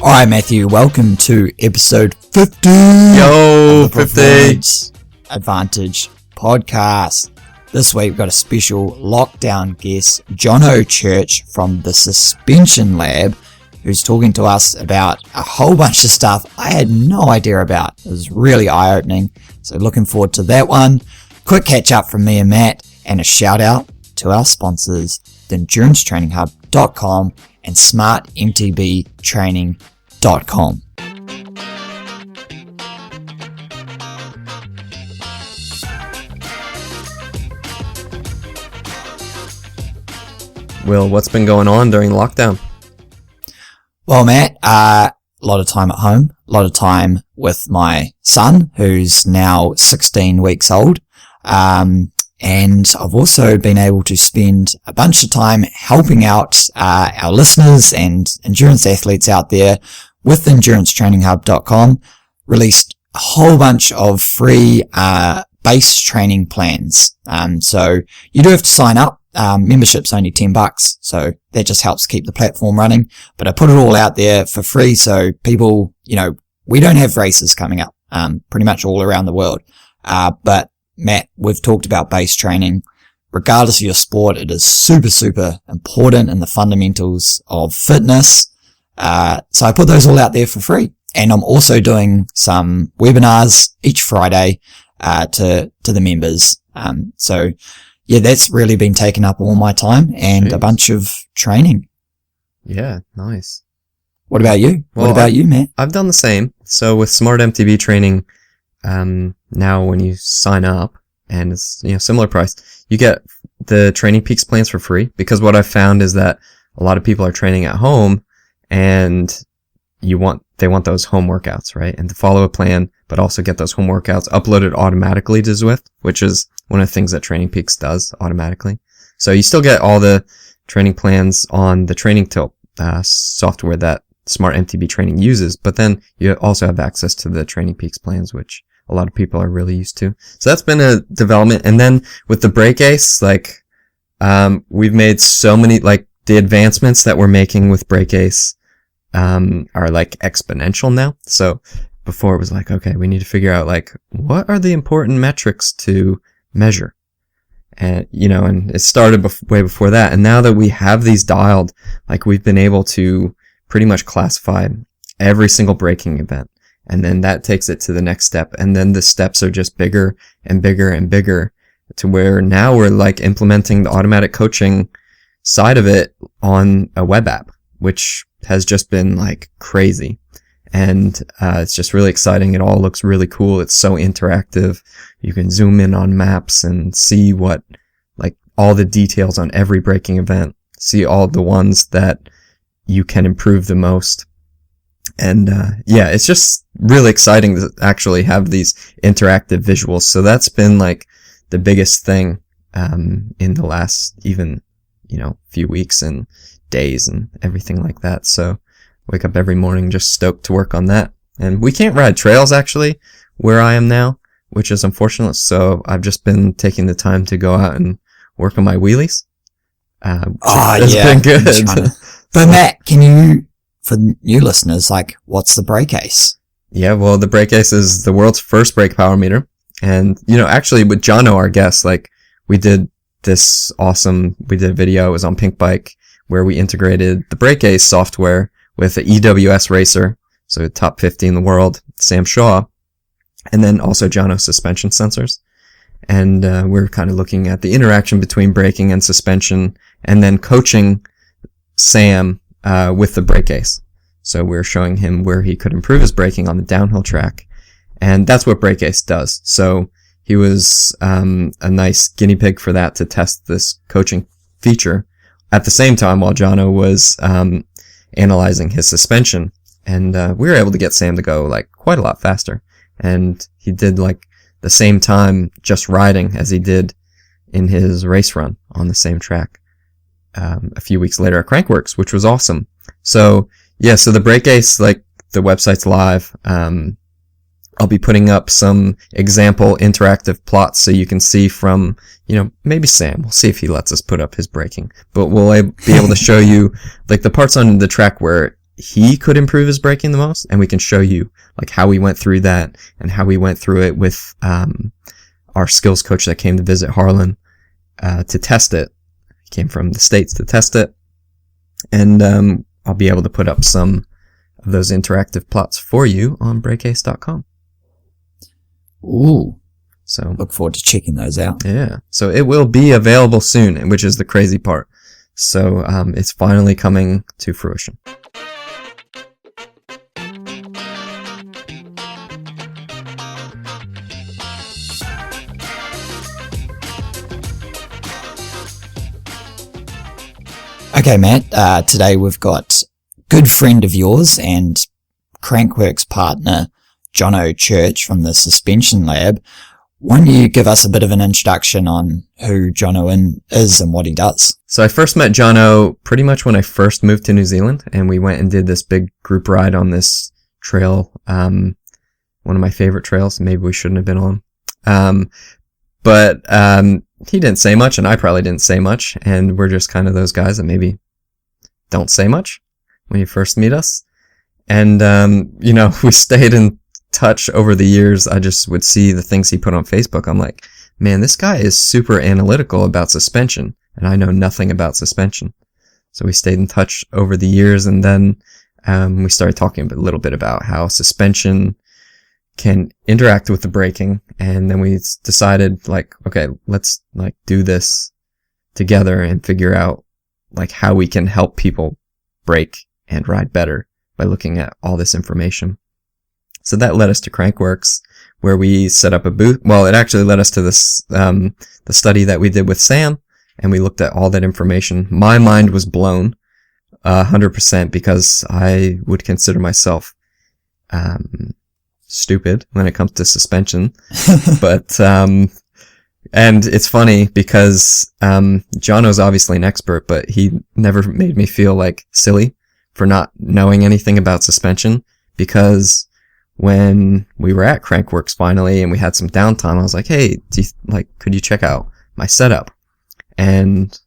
All right, Matthew, welcome to episode 50 Yo, of the 50 Performance Advantage podcast. This week we've got a special lockdown guest, Jono Church from the Suspension Lab, who's talking to us about a whole bunch of stuff I had no idea about. It was really eye-opening, so looking forward to that one. Quick catch up from me and Matt, and a shout out to our sponsors, TheEnduranceTrainingHub.com and SmartMTBTraining.com. Will, what's been going on during lockdown? Well, Matt, a lot of time at home, a lot of time with my son, who's now 16 weeks old. And I've also been able to spend a bunch of time helping out our listeners and endurance athletes out there with EnduranceTrainingHub.com. Released a whole bunch of free base training plans. So you do have to sign up. Membership's only $10, so that just helps keep the platform running. But I put it all out there for free, so people, we don't have races coming up, pretty much all around the world. But Matt, we've talked about base training. Regardless of your sport, it is super, super important in the fundamentals of fitness. So I put those all out there for free. And I'm also doing some webinars each Friday, to the members. So yeah, that's really been taking up all my time and a bunch of training. Yeah, nice. What about you? Well, what about you, Matt? I've done the same. So with Smart MTB training, now when you sign up and it's, similar price, you get the Training Peaks plans for free, because what I've found is that a lot of people are training at home and they want those home workouts, right? And to follow a plan, but also get those home workouts uploaded automatically to Zwift, which is one of the things that Training Peaks does automatically. So you still get all the training plans on the Training Tilt software that Smart MTB Training uses, but then you also have access to the Training Peaks plans, which a lot of people are really used to. So that's been a development. And then with the Break Ace, we've made so many, the advancements that we're making with Break Ace, are exponential now. So before it was okay, we need to figure out what are the important metrics to measure. And, and it started way before that. And now that we have these dialed, we've been able to pretty much classify every single braking event. And then that takes it to the next step. And then the steps are just bigger and bigger and bigger, to where now we're implementing the automatic coaching side of it on a web app, which has just been crazy. And it's just really exciting. It all looks really cool. It's so interactive. You can zoom in on maps and see what, all the details on every braking event, see all the ones that you can improve the most. And it's just really exciting to actually have these interactive visuals. So that's been the biggest thing in the last even few weeks and days and everything like that. So wake up every morning just stoked to work on that. And we can't ride trails actually where I am now, which is unfortunate. So I've just been taking the time to go out and work on my wheelies. It's been good. But Matt, can you, for new listeners, what's the Break Ace? Yeah, well, the Break Ace is the world's first brake power meter. And, actually with Jono, our guest, we did a video, it was on Pink Bike, where we integrated the Break Ace software with the EWS racer, so top 50 in the world, Sam Shaw, and then also Jono suspension sensors. And we're kind of looking at the interaction between braking and suspension, and then coaching Sam with the Break Ace. So we're showing him where he could improve his braking on the downhill track. And that's what Break Ace does. So he was a nice guinea pig for that, to test this coaching feature at the same time while Jono was analyzing his suspension. And we were able to get Sam to go quite a lot faster. And he did the same time just riding as he did in his race run on the same track a few weeks later at Crankworks, which was awesome. So yeah, so the Break Ace, the website's live. I'll be putting up some example interactive plots so you can see from, maybe Sam. We'll see if he lets us put up his braking. But we'll be able to show you, the parts on the track where he could improve his braking the most, and we can show you like how we went through that and how we went through it with our skills coach that came to visit Harlan to test it. He came from the States to test it, and I'll be able to put up some of those interactive plots for you on breakace.com. Ooh. So Look forward to checking those out. yeah, so it will be available soon, which is the crazy part. So it's finally coming to fruition. Okay, Matt, today we've got good friend of yours and Crankworks partner, Jono Church from the Suspension Lab. Why don't you give us a bit of an introduction on who Jono is and what he does? So I first met Jono pretty much when I first moved to New Zealand, and we went and did this big group ride on this trail, one of my favorite trails. Maybe we shouldn't have been on. But he didn't say much, and I probably didn't say much, and we're just kind of those guys that maybe don't say much when you first meet us. And, we stayed in touch over the years. I just would see the things he put on Facebook. I'm like, man, this guy is super analytical about suspension, and I know nothing about suspension. So we stayed in touch over the years, and then we started talking a little bit about how suspension can interact with the braking, and then we decided like, okay, let's like do this together and figure out like how we can help people brake and ride better by looking at all this information. So that led us to Crankworks, where we set up a booth. Well, it actually led us to this, the study that we did with Sam, and we looked at all that information. My mind was blown, 100%, because I would consider myself, stupid when it comes to suspension. But, and it's funny because, Jono's obviously an expert, but he never made me feel like silly for not knowing anything about suspension, because when we were at Crankworks finally and we had some downtime, I was like, hey, could you check out my setup? And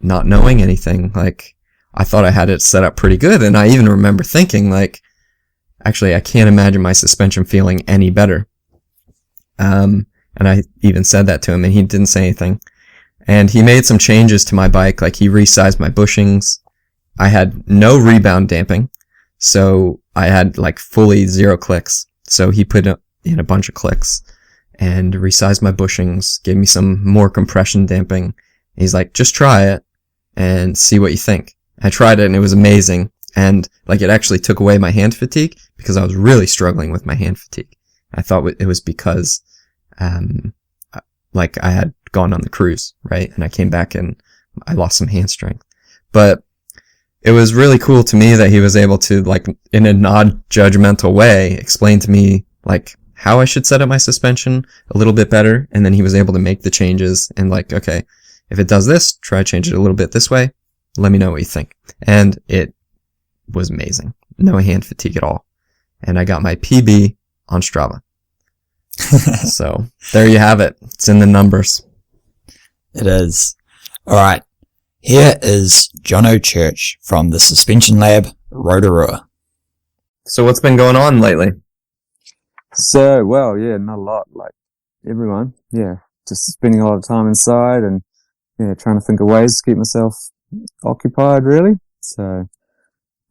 not knowing anything, like, I thought I had it set up pretty good. And I even remember thinking like, actually, I can't imagine my suspension feeling any better. And I even said that to him, and he didn't say anything. And he made some changes to my bike, like he resized my bushings. I had no rebound damping, so I had like fully 0 clicks. So he put in a bunch of clicks and resized my bushings, gave me some more compression damping. He's like, just try it and see what you think. I tried it, and it was amazing. And like, it actually took away my hand fatigue, because I was really struggling with my hand fatigue. I thought it was because, like I had gone on the cruise, right? And I came back and I lost some hand strength. But it was really cool to me that he was able to, like, in a non-judgmental way, explain to me like how I should set up my suspension a little bit better. And then he was able to make the changes and like, okay, if it does this, try to change it a little bit this way. Let me know what you think. And it was amazing. No hand fatigue at all. And I got my PB on Strava. So there you have it. It's in the numbers. It is. All right. Here is Jono Church from the Suspension Lab, Rotorua. So what's been going on lately? So, well, yeah, not a lot, like everyone. Yeah, just spending a lot of time inside and, yeah, trying to think of ways to keep myself occupied, really. So,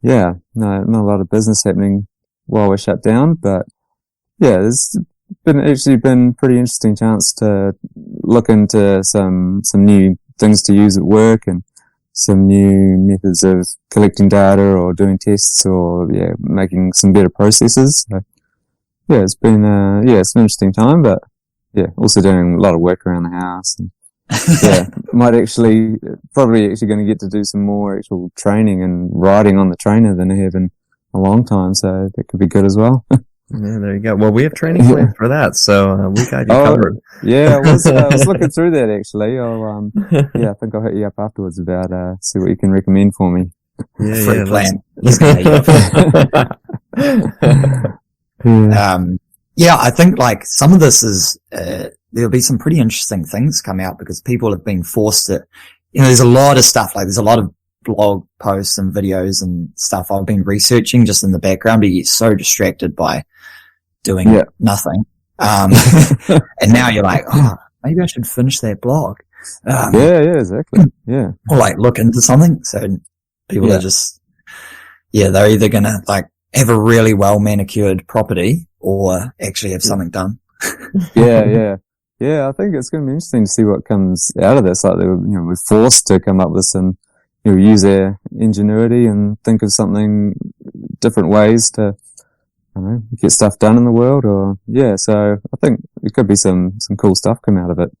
yeah, no, not a lot of business happening while we're shut down, but yeah, it's been pretty interesting chance to look into some new things to use at work and some new methods of collecting data or doing tests or, yeah, making some better processes. So, yeah, it's been an interesting time, but yeah, also doing a lot of work around the house. And, yeah, probably going to get to do some more actual training and riding on the trainer than I have in a long time. So that could be good as well. Yeah, there you go. Well, we have training plans for that, so we got you covered. Yeah, I was looking through that actually. I think I'll hit you up afterwards about see what you can recommend for me. Yeah, Free plan. I think like some of this is there'll be some pretty interesting things come out because people have been forced to. There's a lot of stuff, like there's a lot of blog posts and videos and stuff I've been researching just in the background, but you get so distracted by doing nothing. And now you're like, oh, maybe I should finish that blog. Exactly. Yeah. Or like look into something. So people are just, they're either going to like have a really well manicured property or actually have something done. Yeah, I think it's going to be interesting to see what comes out of this. Like, we're forced to come up with some, use their ingenuity and think of something, different ways to, I don't know, get stuff done in the world. So I think there could be some cool stuff come out of it.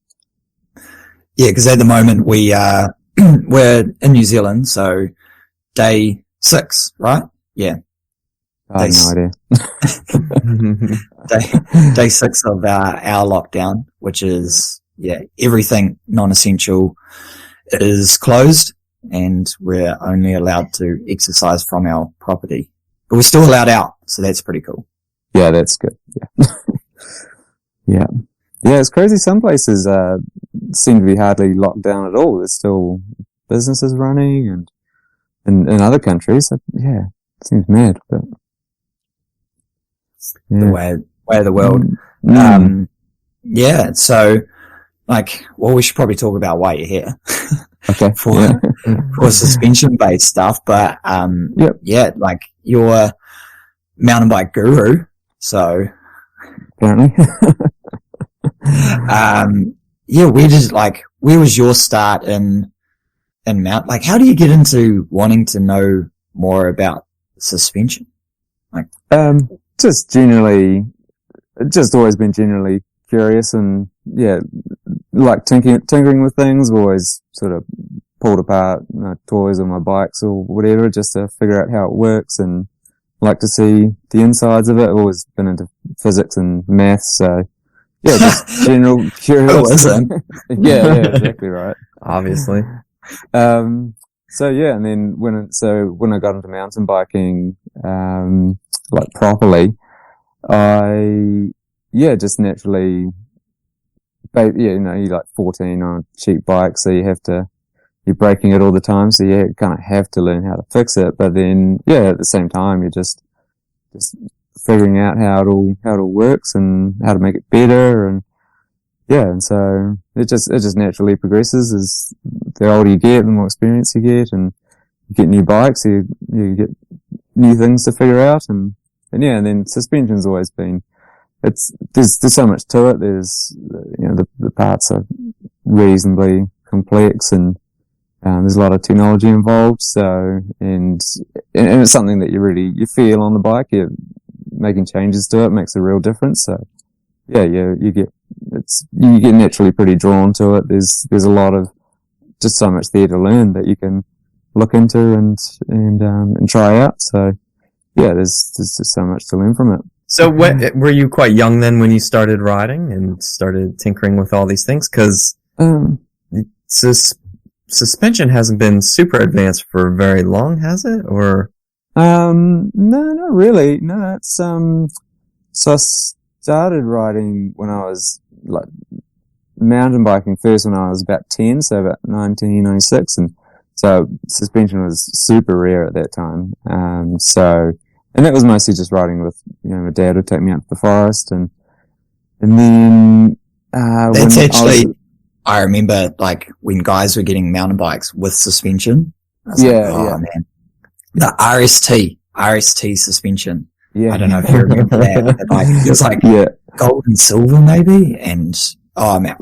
Yeah, because at the moment we're in New Zealand, so day 6, right? Yeah. I have no idea. day 6 of our lockdown, which is, everything non-essential is closed and we're only allowed to exercise from our property. But we're still allowed out, so that's pretty cool. Yeah, that's good. Yeah. Yeah, it's crazy. Some places seem to be hardly locked down at all. There's still businesses running, and in other countries, it seems mad. But the way of the world. So like, well, we should probably talk about why you're here. Okay. for suspension based stuff, but like you're a mountain bike guru, so apparently. Where was your start in like, how do you get into wanting to know more about suspension? Like, just always been generally curious and, like tinkering with things. I've always sort of pulled apart toys on my bikes or whatever just to figure out how it works and like to see the insides of it. I've always been into physics and maths, so just general curiosity. Yeah, exactly right. Obviously. And then when I got into mountain biking, like properly, I just naturally, you're like 14 on a cheap bike, so you're breaking it all the time, so you kind of have to learn how to fix it. But then, at the same time, you're just figuring out how it all works and how to make it better, and so it just naturally progresses as the older you get, the more experience you get, and you get new bikes, you get new things to figure out, and then suspension's always been, there's so much to it. There's, the parts are reasonably complex and, there's a lot of technology involved. So, and it's something that you feel on the bike. You're making changes to it makes a real difference. So, you get naturally pretty drawn to it. There's a lot of, just so much there to learn that you can look into and try out. So, there's just so much to learn from it. So were you quite young then when you started riding and started tinkering with all these things? Cause, suspension hasn't been super advanced for very long, has it? Or? No, not really. No, it's, so I started riding when I was like mountain biking first when I was about 10, so about 1996. And so suspension was super rare at that time. And that was mostly just riding with, my dad would take me out to the forest and then, that's actually, I remember like when guys were getting mountain bikes with suspension. I was man. The RST suspension. Yeah. I don't know if you remember that. But like, it was like gold and silver maybe. And I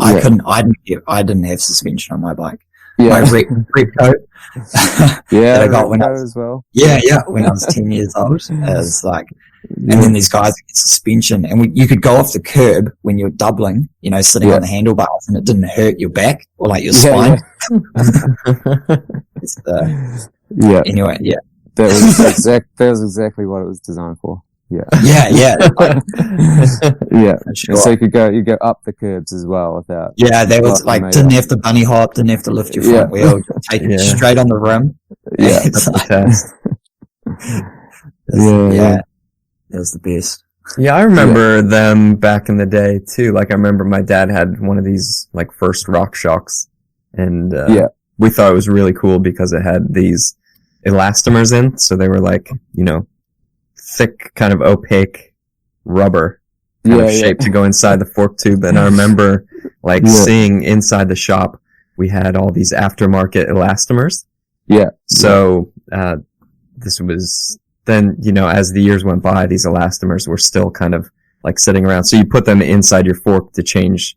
didn't have suspension on my bike. My red coat. That I got when I was, as well. When I was 10 years old. It was like, and then these guys get suspension, and you could go off the curb when you're doubling, sitting on the handlebars, and it didn't hurt your back or like your spine. Anyway, that was exactly what it was designed for. Yeah. Sure. So you go up the curbs as well without. Yeah, they was like, didn't have to bunny hop, didn't have to lift your front wheel, take it straight on the rim. Yeah. That was the best. Yeah, I remember them back in the day too. Like I remember my dad had one of these like first Rock Shocks, and we thought it was really cool because it had these elastomers in, so they were like, thick, kind of opaque rubber kind of shape to go inside the fork tube. And I remember seeing inside the shop, we had all these aftermarket elastomers. Yeah. So, this was then, as the years went by, these elastomers were still kind of like sitting around. So you put them inside your fork to change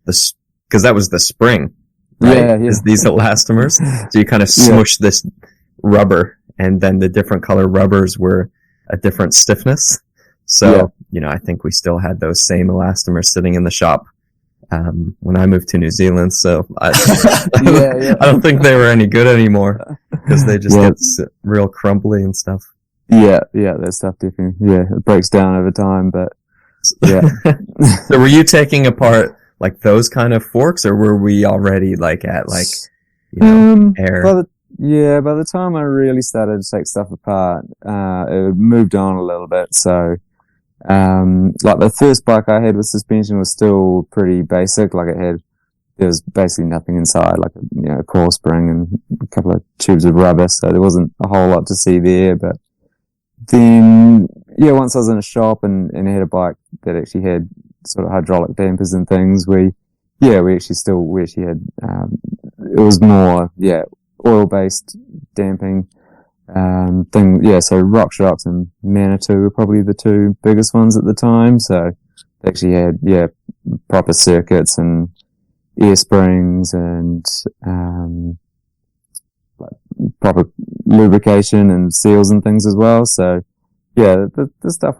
because that was the spring, right? Yeah. Is these elastomers. So you kind of smush this rubber, and then the different color rubbers were a different stiffness. So, I think we still had those same elastomers sitting in the shop when I moved to New Zealand. So I don't think they were any good anymore because they just get real crumbly and stuff. Yeah, that stuff definitely. Yeah, it breaks down over time, but yeah. So were you taking apart like those kind of forks, or were we already like at air? By the time I really started to take stuff apart, it had moved on a little bit. So, like the first bike I had with suspension was still pretty basic. Like there was basically nothing inside, like a coil spring and a couple of tubes of rubber. So there wasn't a whole lot to see there. But then, once I was in a shop and had a bike that actually had sort of hydraulic dampers and things, we actually had, it was more, oil-based damping, thing. Yeah, so RockShox and Manitou were probably the two biggest ones at the time. So they actually had, proper circuits and air springs and, proper lubrication and seals and things as well. So yeah, the stuff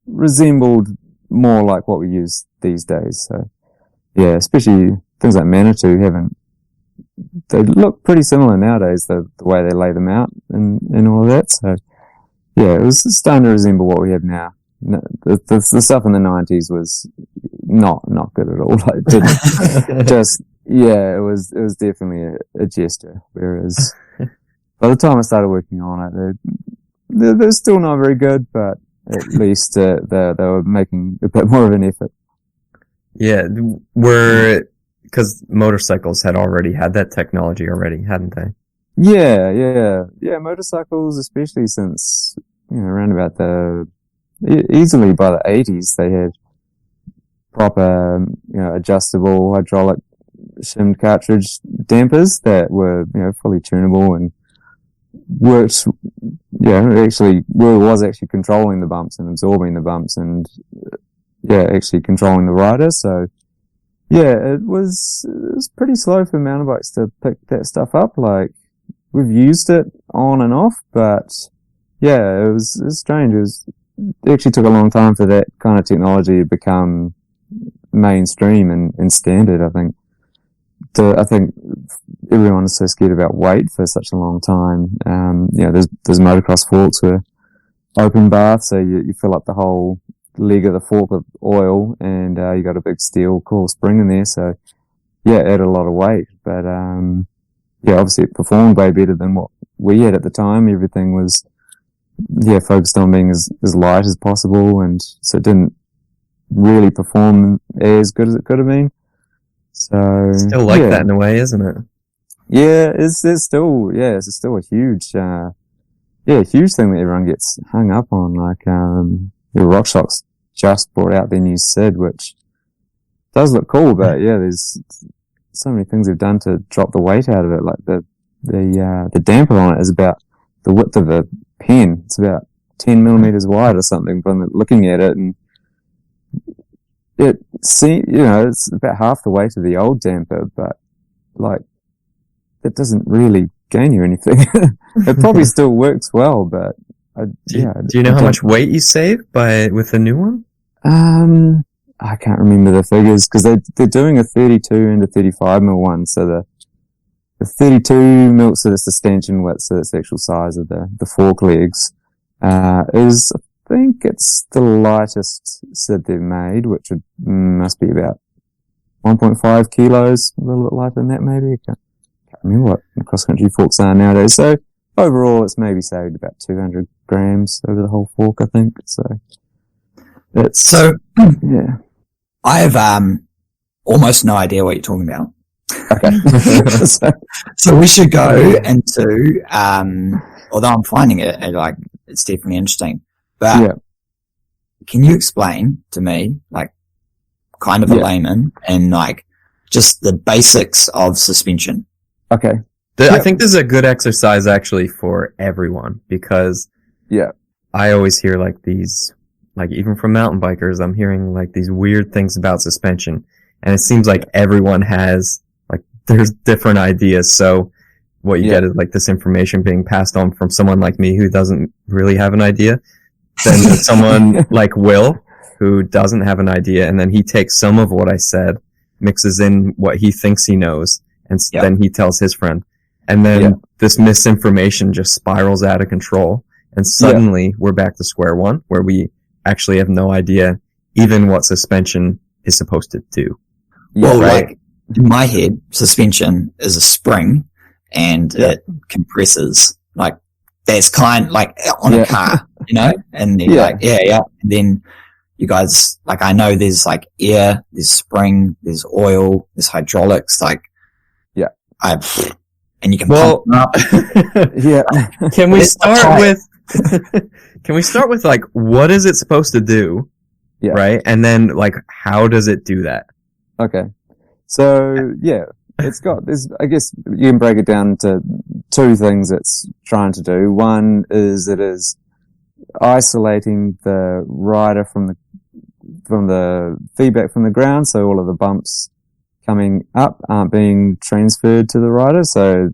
resembled more like what we use these days. So yeah, especially things like Manitou they look pretty similar nowadays, the way they lay them out and all of that. So yeah, it was starting to resemble what we have now. No, the stuff in the 90s was not good at all. Like, it was definitely a gesture. Whereas by the time I started working on it, they're still not very good, but at least they were making a bit more of an effort. Yeah, because motorcycles had already had that technology already, hadn't they? Yeah. Motorcycles, especially since around about easily by the 80s, they had proper adjustable hydraulic shimmed cartridge dampers that were fully tunable and worked. Was actually controlling the bumps and absorbing the bumps and actually controlling the rider. So yeah, it was pretty slow for mountain bikes to pick that stuff up. Like, we've used it on and off, but yeah, it was strange. It actually took a long time for that kind of technology to become mainstream and standard, I think. I think everyone is so scared about weight for such a long time. There's motocross forks with open bath, so you fill up the whole leg of the fork with oil, and you got a big steel coil spring in there. So yeah, it added a lot of weight, but obviously it performed way better than what we had at the time. Everything was focused on being as light as possible, and so it didn't really perform as good as it could have been. So still like that in a way, isn't it? Yeah, it's still a huge thing that everyone gets hung up on. Like the RockShox just brought out their new Sid, which does look cool, but there's so many things they've done to drop the weight out of it. Like the damper on it is about the width of a pen. It's about 10 millimeters wide or something from looking at it, and it's about half the weight of the old damper, but like, it doesn't really gain you anything. It probably still works well, but do you know how much weight you save with the new one? I can't remember the figures because they're doing a 32 and a 35 mil one. So the 32 mil, so that's the stanchion width, so that's the actual size of the fork legs, is, I think it's the lightest Sid they've made, which must be about 1.5 kilos, a little bit lighter than that maybe. I can't remember what the cross-country forks are nowadays. So overall, it's maybe saved about 200 grams over the whole fork, I think. So I have almost no idea what you're talking about. Okay. So we should go into, although I'm finding it like, it's definitely interesting, but Yeah. can you explain to me, like, kind of a layman and like just the basics of suspension? Okay. I think this is a good exercise actually for everyone because I always hear like these, like even from mountain bikers, I'm hearing like these weird things about suspension, and it seems like everyone has like there's different ideas. So what you get is like this information being passed on from someone like me who doesn't really have an idea, then to someone like Will who doesn't have an idea, and then he takes some of what I said, mixes in what he thinks he knows, and then he tells his friend. And then this misinformation just spirals out of control. And suddenly we're back to square one where we actually have no idea even what suspension is supposed to do. Well, like in my head, suspension is a spring and it compresses. Like that's kind like on a car, you know? And then like, And then you guys, like I know there's like air, there's spring, there's oil, there's hydraulics, like, and you can pump them up. Can we start with, can we start with like, what is it supposed to do? Yeah. Right? And then like, how does it do that? Okay. So, it's got this, I guess you can break it down to two things it's trying to do. One is it is isolating the rider from the feedback from the ground. So all of the bumps coming up aren't being transferred to the rider. So,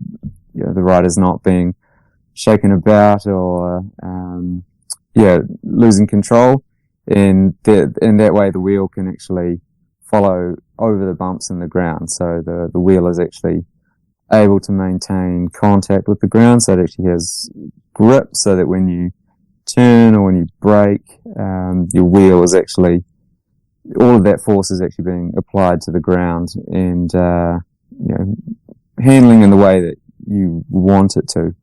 the rider's not being shaken about or, losing control. And that way the wheel can actually follow over the bumps in the ground. So the wheel is actually able to maintain contact with the ground. So it actually has grip so that when you turn or when you brake, your wheel is actually, all of that force is actually being applied to the ground and, handling in the way that you want it to.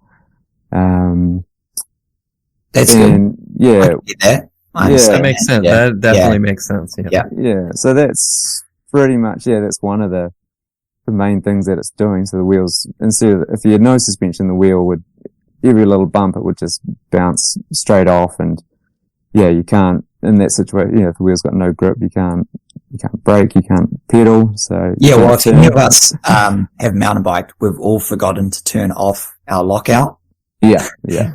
That's good. Yeah. I get that. That makes sense. Yeah. That definitely makes sense. Yeah. So that's pretty much, that's one of the main things that it's doing. So the wheels, instead of, if you had no suspension, the wheel would, every little bump, it would just bounce straight off. And you can't, in that situation, if the wheel's got no grip, you can't brake, you can't pedal. So well, if any of us have mountain biked, we've all forgotten to turn off our lockout. Yeah.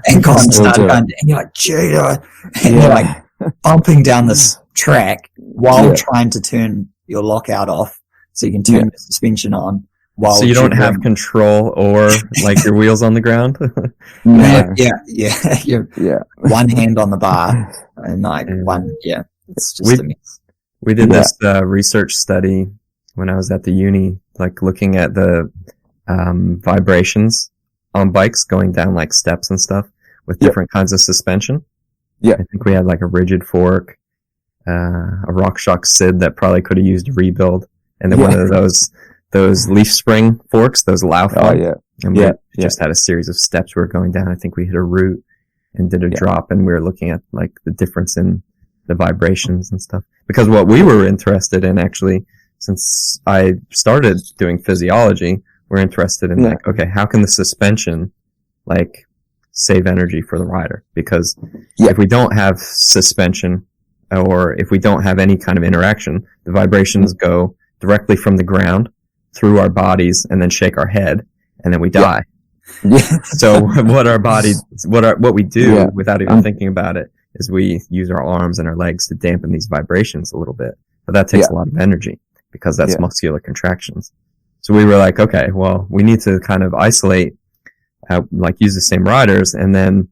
And gone started going, and you're like, gee, and you're like bumping down this track while trying to turn your lockout off so you can turn the suspension on. While so you don't have control or like your wheels on the ground. You're one hand on the bar and like one. Yeah, it's just a mess. We did this research study when I was at the uni, like looking at the vibrations on bikes going down like steps and stuff with different kinds of suspension. I think we had like a rigid fork, a RockShox Sid that probably could have used a rebuild, and then one of those leaf spring forks, those Lauf ones. And we just had a series of steps we were going down. I think we hit a root and did a drop, and we were looking at like the difference in the vibrations and stuff. Because what we were interested in actually, since I started doing physiology, we're interested in like, okay, how can the suspension like save energy for the rider? Because if we don't have suspension or if we don't have any kind of interaction, the vibrations go directly from the ground through our bodies and then shake our head and then we die. So what we do without even thinking about it is we use our arms and our legs to dampen these vibrations a little bit. But that takes a lot of energy because that's muscular contractions. So we were like, okay, well, we need to kind of isolate, use the same riders and then,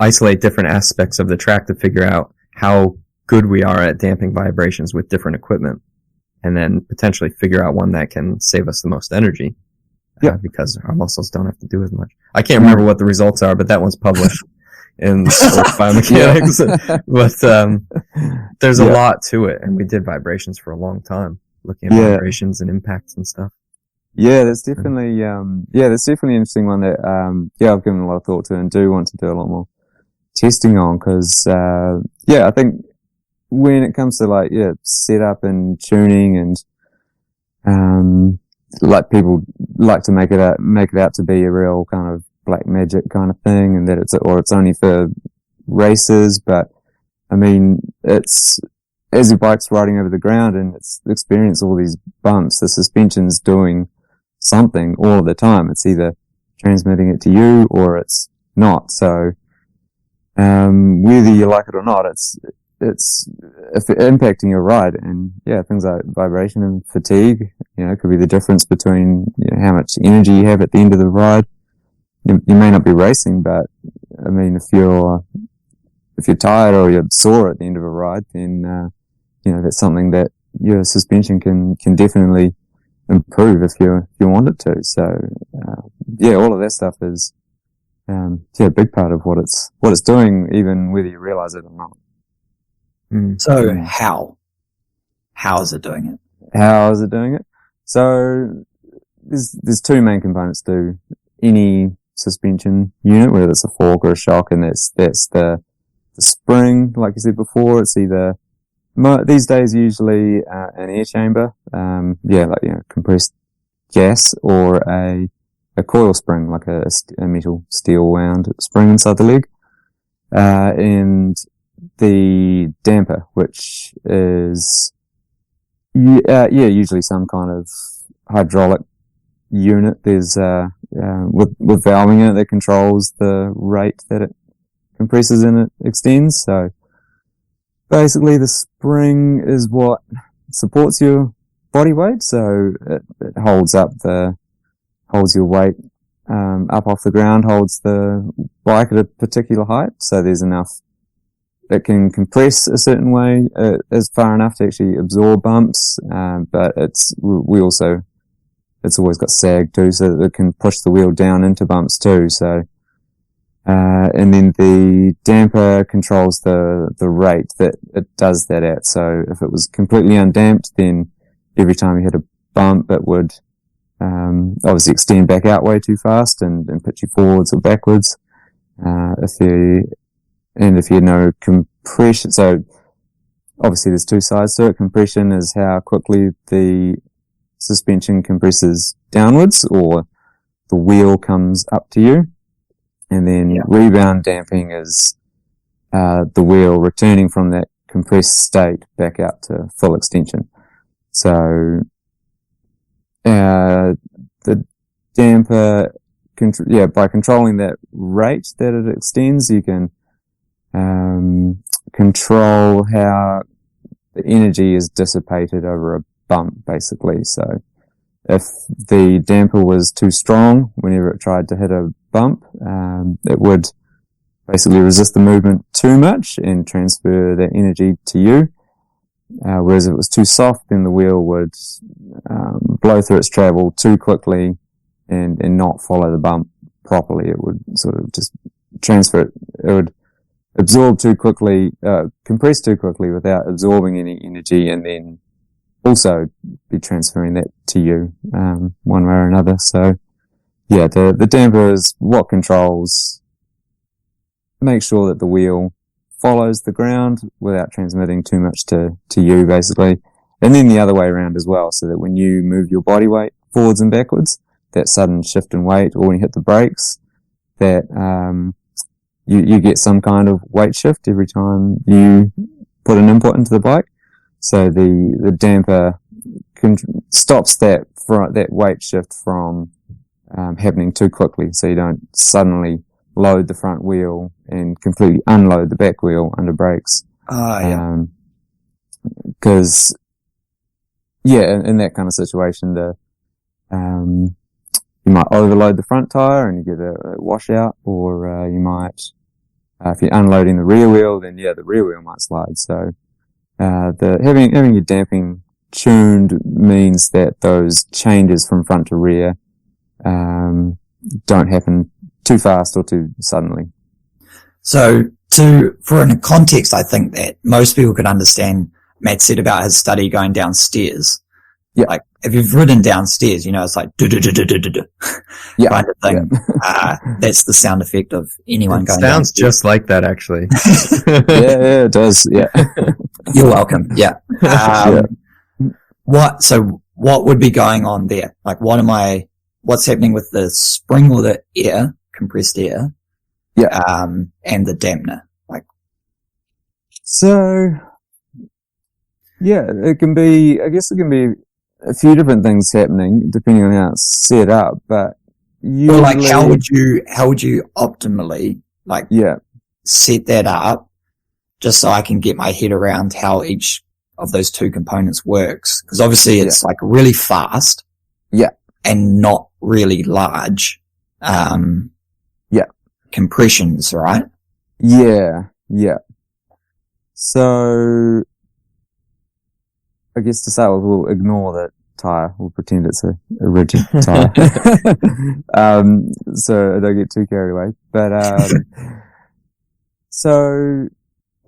isolate different aspects of the track to figure out how good we are at damping vibrations with different equipment. And then potentially figure out one that can save us the most energy. Because our muscles don't have to do as much. I can't remember what the results are, but that one's published in Sports Biomechanics. But, there's a lot to it. And we did vibrations for a long time, looking at vibrations and impacts and stuff. Yeah, that's definitely, that's definitely an interesting one that, I've given a lot of thought to and do want to do a lot more testing on because, I think when it comes to like, setup and tuning and, like people like to make it out to be a real kind of black magic kind of thing, and that it's only for races. But I mean, it's as your bike's riding over the ground and it's experience all these bumps, the suspension's doing something all the time. It's either transmitting it to you or it's not. So whether you like it or not, it's impacting your ride. And yeah, things like vibration and fatigue, could be the difference between how much energy you have at the end of the ride. You may not be racing, but I mean, if you're tired or you're sore at the end of a ride, then that's something that your suspension can definitely improve if you want it to. So all of that stuff is a big part of what it's doing, even whether you realize it or not. So how is it doing it? How is it doing it? So there's two main components to any suspension unit, whether it's a fork or a shock, and that's the spring, like you said before. It's either these days usually an air chamber, compressed gas, or a coil spring, like a metal steel wound spring inside the leg, and the damper, which is usually some kind of hydraulic unit. There's with valving in it that controls the rate that it compresses and it extends. So basically the spring is what supports your body weight, so it holds your weight up off the ground, holds the bike at a particular height, so there's enough. It can compress a certain way, as far enough to actually absorb bumps, but it's always got sag too, so that it can push the wheel down into bumps too. So, and then the damper controls the rate that it does that at. So if it was completely undamped, then every time you hit a bump, it would obviously extend back out way too fast and pitch you forwards or backwards. If you had no compression, so obviously there's two sides to it. Compression is how quickly the suspension compresses downwards or the wheel comes up to you. And then rebound damping is the wheel returning from that compressed state back out to full extension. So the damper, by controlling that rate that it extends, you can control how the energy is dissipated over a bump, basically. So if the damper was too strong whenever it tried to hit a bump, it would basically resist the movement too much and transfer that energy to you. Whereas if it was too soft, then the wheel would blow through its travel too quickly and not follow the bump properly. It would sort of just transfer it. It would absorb too quickly, compress too quickly without absorbing any energy, and then also be transferring that to you, one way or another. So yeah, the damper is what makes sure that the wheel follows the ground without transmitting too much to you, basically. And then the other way around as well, so that when you move your body weight forwards and backwards, that sudden shift in weight, or when you hit the brakes, that you get some kind of weight shift every time you put an input into the bike. So the damper stops that weight shift from happening too quickly, so you don't suddenly load the front wheel and completely unload the back wheel under brakes. Because in that kind of situation, you might overload the front tire and you get a washout, or you might, if you're unloading the rear wheel, then the rear wheel might slide. So having your damping tuned means that those changes from front to rear don't happen too fast or too suddenly. So for in a context, I think that most people could understand, Matt said about his study going downstairs. Yeah. Like, if you've ridden downstairs, it's like kind of thing. Yeah. That's the sound effect of anyone going sounds downstairs. just like that, actually. Yeah, it does. Yeah. You're welcome. Yeah. So what would be going on there? Like, what's happening with the spring or the air, compressed air? Yeah. And the dampener? Like, so, yeah, it can be a few different things happening depending on how it's set up, but usually, or like, how would you optimally, like, set that up just so I can get my head around how each of those two components works? Because obviously it's like really fast. Yeah. And not really large. Compressions, right? Yeah. So, I guess to start with, we'll ignore that tire. We'll pretend it's a rigid tire. So I don't get too carried away. But, so,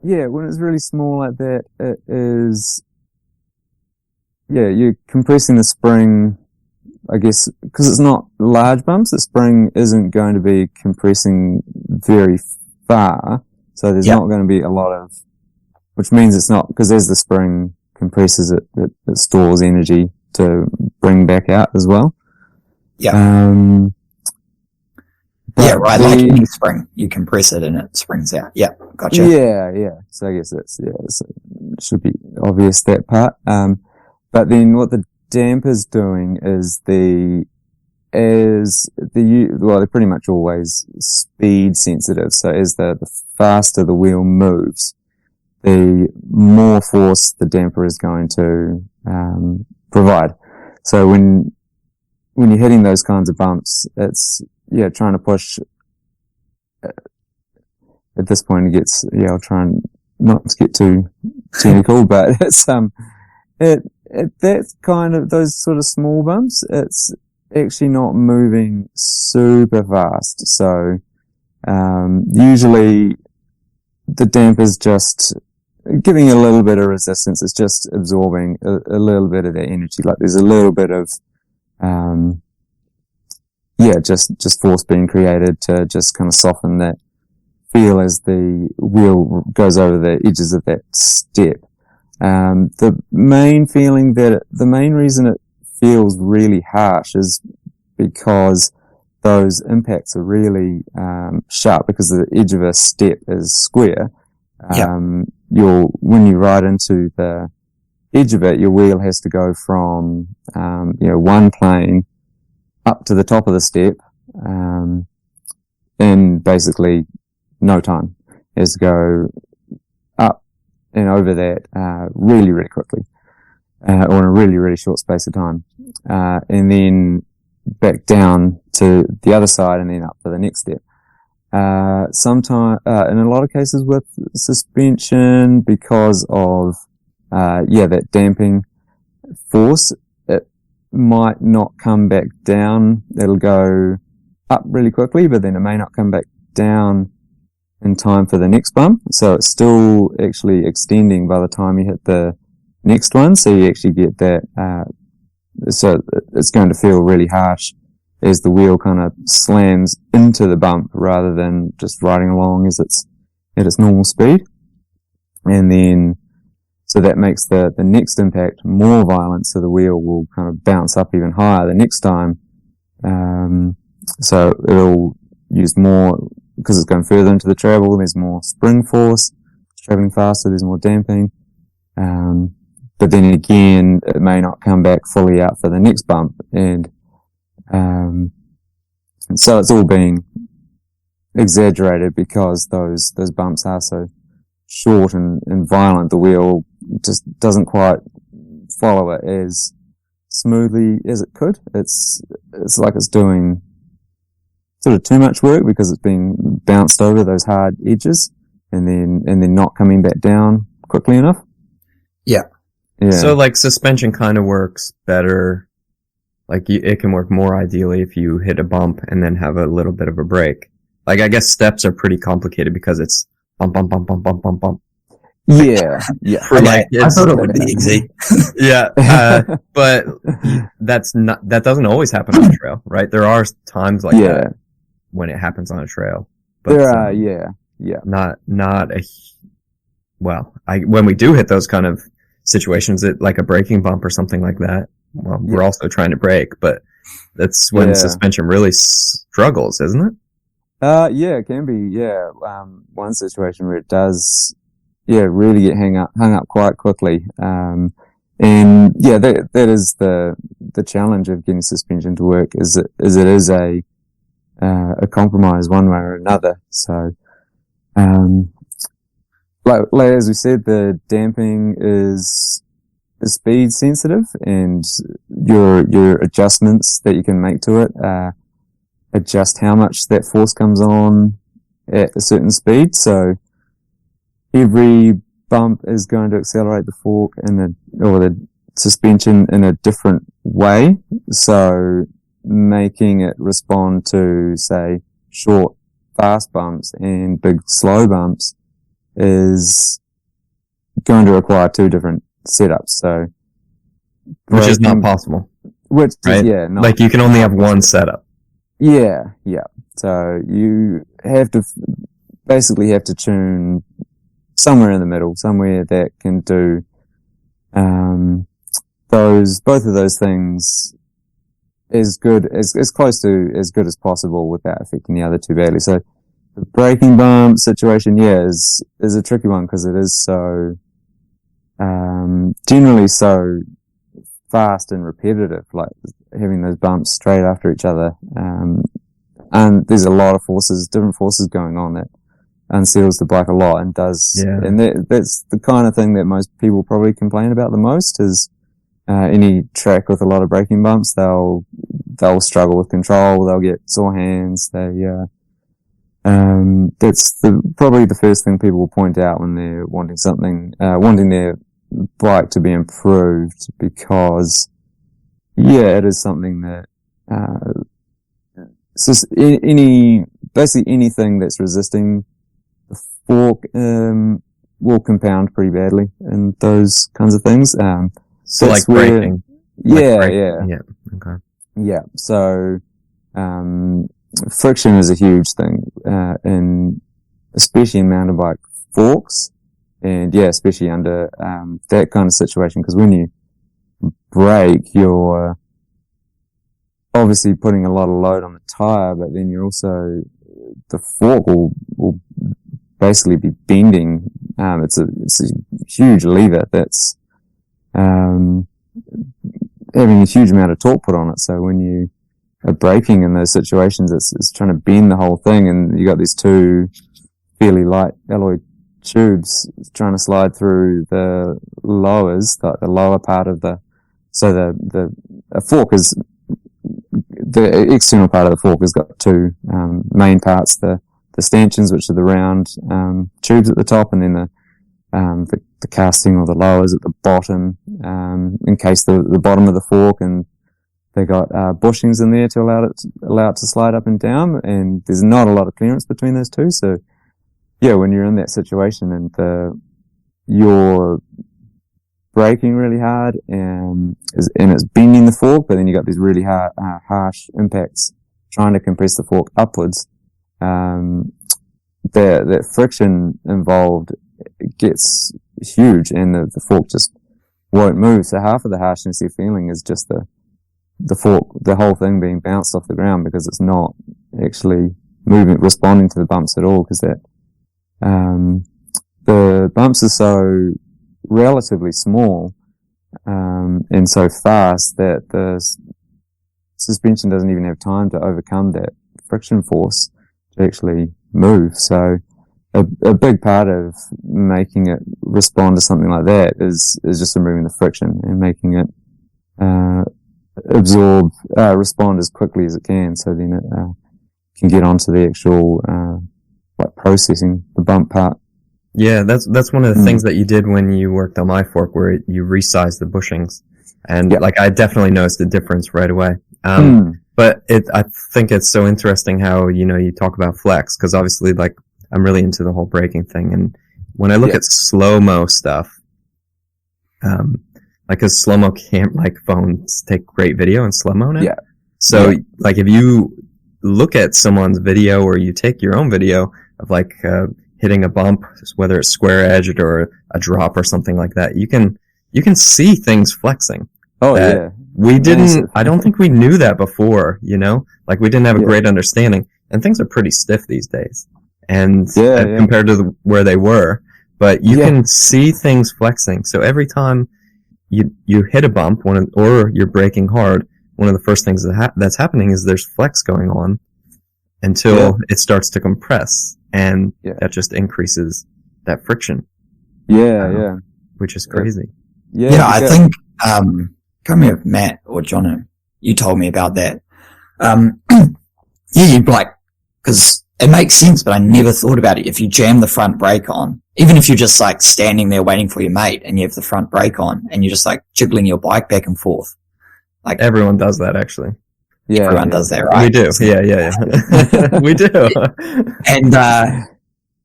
yeah, when it's really small like that, it is, you're compressing the spring, I guess, because it's not large bumps, the spring isn't going to be compressing very far. So there's not going to be a lot of, which means it's not, because as the spring compresses it stores energy to bring back out as well. Yeah. Right. Like any spring, you compress it and it springs out. Yeah. Gotcha. Yeah. So I guess it should be obvious, that part. But then what the damper's doing is they're pretty much always speed sensitive. So as the faster the wheel moves, the more force the damper is going to provide. So when you're hitting those kinds of bumps, it's trying to push. At this point, it gets I'll try and not get too technical, but it's that's kind of those sort of small bumps. It's actually not moving super fast. So usually the damper's just giving a little bit of resistance. It's just absorbing a little bit of that energy. Like there's a little bit of, just force being created to just kind of soften that feel as the wheel goes over the edges of that step. The main reason it feels really harsh is because those impacts are really, sharp, because the edge of a step is square. When you ride into the edge of it, your wheel has to go from, one plane up to the top of the step, in basically no time. It has to go up and over that, really, really quickly, or in a really, really short space of time. And then back down to the other side and then up for the next step. Sometimes, in a lot of cases with suspension, because of, that damping force, it might not come back down. It'll go up really quickly, but then it may not come back down in time for the next bump. So it's still actually extending by the time you hit the next one. So you actually get that, so it's going to feel really harsh as the wheel kind of slams into the bump rather than just riding along as it's at its normal speed. And then, so that makes the next impact more violent, so the wheel will kind of bounce up even higher the next time. So it'll use more, because it's going further into the travel, there's more spring force, it's traveling faster, there's more damping. But then again, it may not come back fully out for the next bump, and so it's all being exaggerated because those bumps are so short and violent. The wheel just doesn't quite follow it as smoothly as it could. It's like it's doing sort of too much work because it's being bounced over those hard edges and then not coming back down quickly enough. Yeah. So like suspension kind of works better. Like it can work more ideally if you hit a bump and then have a little bit of a break. Like I guess steps are pretty complicated because it's bump, bump, bump, bump, bump, bump, bump. Yeah. For like, I thought it would be easy. Yeah. But that doesn't always happen on a trail, right? There are times like that when it happens on a trail. But there are, when we do hit those kind of situations, like a braking bump or something like that, well, we're also trying to brake, but that's when suspension really struggles, isn't it? Yeah, it can be. Yeah. One situation where it does, really get hung up quite quickly. And yeah, that is the challenge of getting suspension to work is it is a compromise one way or another. So, like as we said, the damping is speed sensitive, and your adjustments that you can make to it, adjust how much that force comes on at a certain speed. So every bump is going to accelerate the fork or the suspension in a different way. So making it respond to, say, short, fast bumps and big, slow bumps is going to require two different setups. So, which is not possible. Which right? Not like you can only have one setup. Yeah. So you basically have to tune somewhere in the middle, somewhere that can do both of those things as close to as good as possible without affecting the other two badly. So the braking bump situation, is a tricky one because it is so generally so fast and repetitive, like having those bumps straight after each other. And there's a lot of different forces going on that unsettles the bike a lot and that's the kind of thing that most people probably complain about the most is any track with a lot of braking bumps. They'll struggle with control. They'll get sore hands. That's probably the first thing people will point out when they're wanting their bike to be improved, because it is something that basically anything that's resisting the fork will compound pretty badly in those kinds of things. So like braking. Okay. Yeah. So friction is a huge thing especially in mountain bike forks, and especially under that kind of situation, because when you brake, you're obviously putting a lot of load on the tire, but then you're also the fork will basically be bending. It's a huge lever that's having a huge amount of torque put on it. So when you are braking in those situations, it's trying to bend the whole thing, and you got these two fairly light alloy tubes trying to slide through the lowers, the lower part of the fork is the external part of the fork has got two main parts: the stanchions, which are the round tubes at the top, and then the casting or the lowers at the bottom, in case the bottom of the fork, and they got bushings in there to allow it to slide up and down, and there's not a lot of clearance between those two. So when you're in that situation and you're braking really hard and it's bending the fork, but then you got these really harsh impacts trying to compress the fork upwards, that friction involved gets huge, and the fork just won't move. So half of the harshness you're feeling is just the fork, the whole thing being bounced off the ground, because it's not actually responding to the bumps at all, because the bumps are so relatively small and so fast that the suspension doesn't even have time to overcome that friction force to actually move. So a big part of making it respond to something like that is just removing the friction and making it respond as quickly as it can, so then it can get onto the actual processing the bump part. Yeah, that's one of the things that you did when you worked on my fork, where you resized the bushings, and I definitely noticed the difference right away. But I think it's so interesting how you talk about flex, because obviously I'm really into the whole braking thing, and when I look at slow-mo stuff, because slow-mo phones take great video in slow-mo now. Yeah. So if you look at someone's video, or you take your own video of hitting a bump, whether it's square edged or a drop or something like that, you can see things flexing. Oh, we didn't, I don't think we knew that before, you know? Like, we didn't have a great understanding. And things are pretty stiff these days. And compared to where they were. But you can see things flexing. So every time you hit a bump or you're braking hard, one of the first things that's happening is there's flex going on until it starts to compress. And that just increases that friction. Which is crazy. I think, come here, Matt or Jono, you told me about that. You'd like, cause it makes sense, but I never thought about it. If you jam the front brake on, even if you're just like standing there waiting for your mate and you have the front brake on and you're just like jiggling your bike back and forth. Like everyone does that actually. Everyone does that, right? We do. Yeah. We do.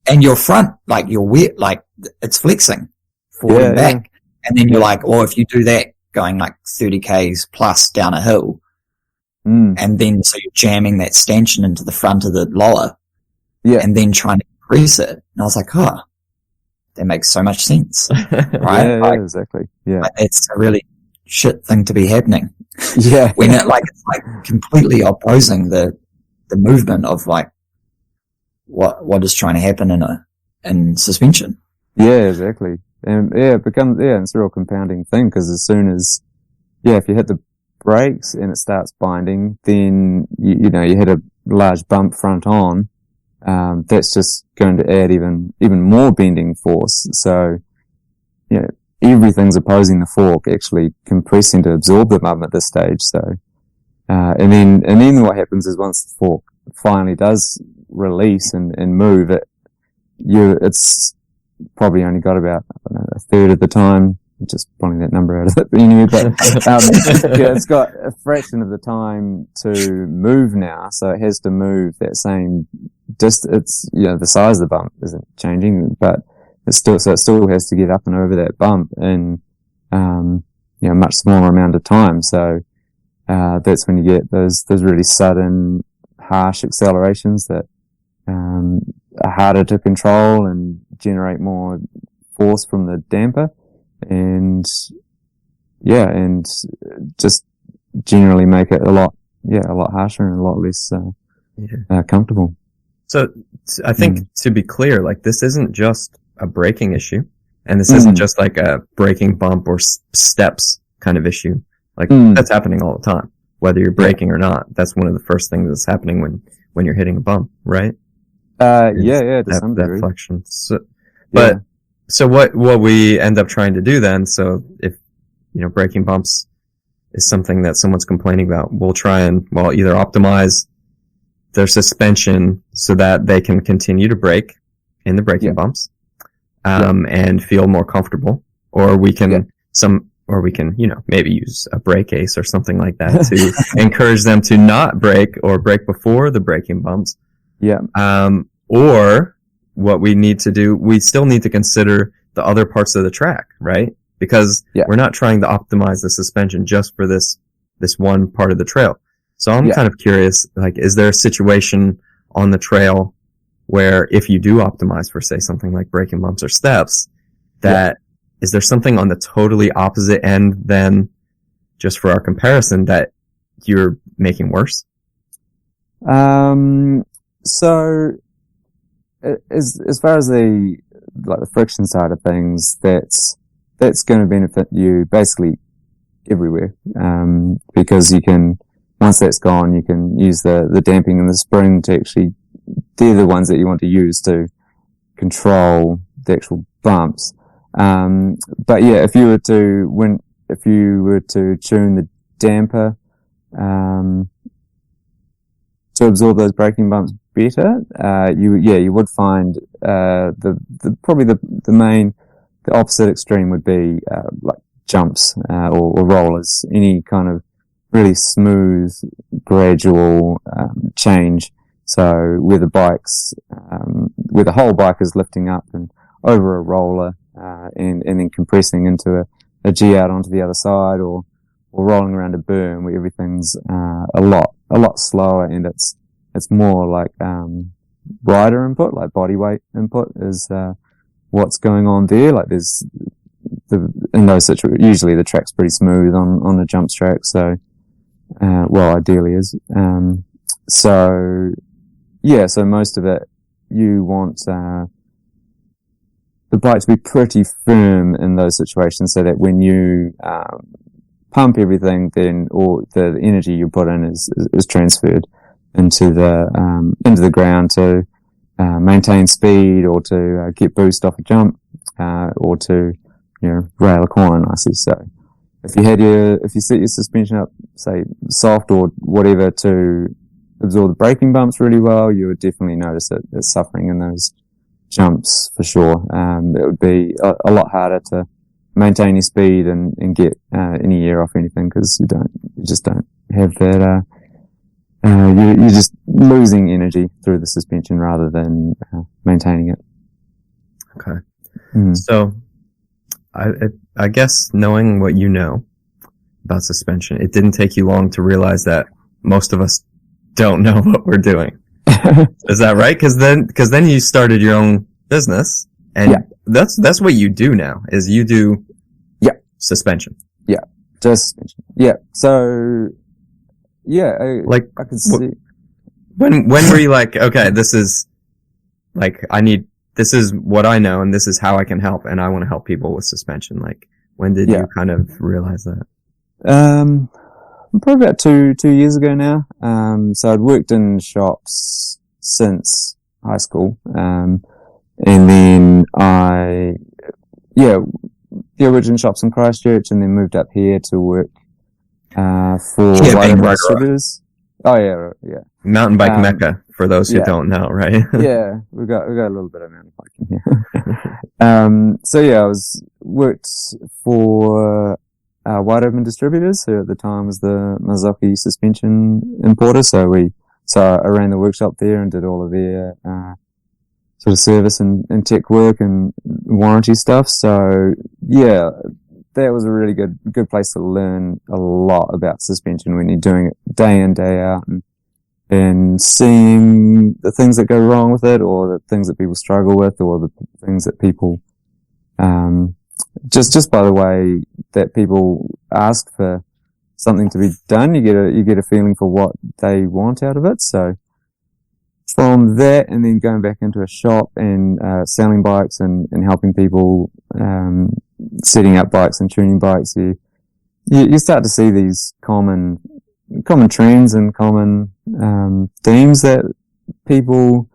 And your front, like your wheel, like it's flexing forward and back. And then you're like, well, if you do that going like 30 Ks plus down a hill, and then so you're jamming that stanchion into the front of the lower, and then trying to increase it. And I was like, that makes so much sense, right? Exactly. Yeah, like, it's a really shit thing to be happening. When it's like completely opposing the movement of like what is trying to happen in suspension. Yeah, exactly. And it becomes it's a real compounding thing because as soon as if you hit the brakes and it starts binding, then you hit a large bump front on. That's just going to add even more bending force. So everything's opposing the fork actually compressing to absorb the bump at this stage. So and then what happens is once the fork finally does release and move, it's probably only got about a third of the time. Just pulling that number out of it, anyway, but it's got a fraction of the time to move now, so it has to move that same distance. The size of the bump isn't changing, but it still has to get up and over that bump in a much smaller amount of time. So that's when you get those really sudden, harsh accelerations that are harder to control and generate more force from the damper. And just generally make it a lot harsher and a lot less comfortable. So I think to be clear, like this isn't just a braking issue, and this isn't just like a braking bump or steps kind of issue. Like that's happening all the time, whether you're braking or not. That's one of the first things that's happening when you're hitting a bump, right? To some degree. That flexion. So what we end up trying to do then, so if, braking bumps is something that someone's complaining about, we'll try and, either optimize their suspension so that they can continue to brake in the braking bumps, and feel more comfortable, or we can, maybe use a brake ace or something like that to encourage them to not brake or brake before the braking bumps. Or what we need to do, we still need to consider the other parts of the track, right? Because we're not trying to optimize the suspension just for this one part of the trail. So I'm kind of curious, like, is there a situation on the trail where if you do optimize for, say, something like braking bumps or steps, is there something on the totally opposite end then, just for our comparison, that you're making worse? So, as far as the friction side of things, that's going to benefit you basically everywhere, because you can, once that's gone, you can use the damping and the spring to actually, they're the ones that you want to use to control the actual bumps. But if you were to tune the damper, to absorb those braking bumps better, you would find, the opposite extreme would be, like jumps, or rollers, any kind of really smooth, gradual, change. So where the whole bike is lifting up and over a roller, and then compressing into a G out onto the other side, or rolling around a berm where everything's, a lot slower, and it's more like, rider input, like body weight input is, what's going on there. Like there's in those situations, usually the track's pretty smooth on the jumps track. So, well, ideally is. So most of it, you want, the bike to be pretty firm in those situations so that when you, pump everything, then all the energy you put in is transferred into the ground to, maintain speed or to get boost off a jump, or to, rail a corner nicely. So if you set your suspension up, say, soft or whatever to absorb the braking bumps really well, you would definitely notice it's suffering in those jumps for sure. It would be a lot harder to maintain your speed and get, any air off anything because you just don't have that, you're just losing energy through the suspension rather than maintaining it. Okay. So, I guess knowing what you know about suspension, it didn't take you long to realize that most of us don't know what we're doing. Is that right? Because then you started your own business, and that's what you do now. Is you do suspension. Yeah, just suspension. Yeah. So. Yeah, I could see. When were you like, okay, this is what I know and this is how I can help and I want to help people with suspension? Like, when did you kind of realize that? Probably about two years ago now. So I'd worked in shops since high school. And then worked in shops in Christchurch and then moved up here to work for distributors. Oh yeah. Mountain bike mecca for those who don't know, right? Yeah, we got a little bit of mountain biking here. I worked for Wide Open Distributors, who at the time was the Mazuki suspension importer. So I ran the workshop there and did all of their sort of service and tech work and warranty stuff. So yeah, that was a really good place to learn a lot about suspension when you're doing it day in, day out and seeing the things that go wrong with it or the things that people struggle with or the things that people, just by the way that people ask for something to be done, you get a feeling for what they want out of it. So from that and then going back into a shop and, selling bikes and helping people, setting up bikes and tuning bikes, you start to see these common trends and common themes that people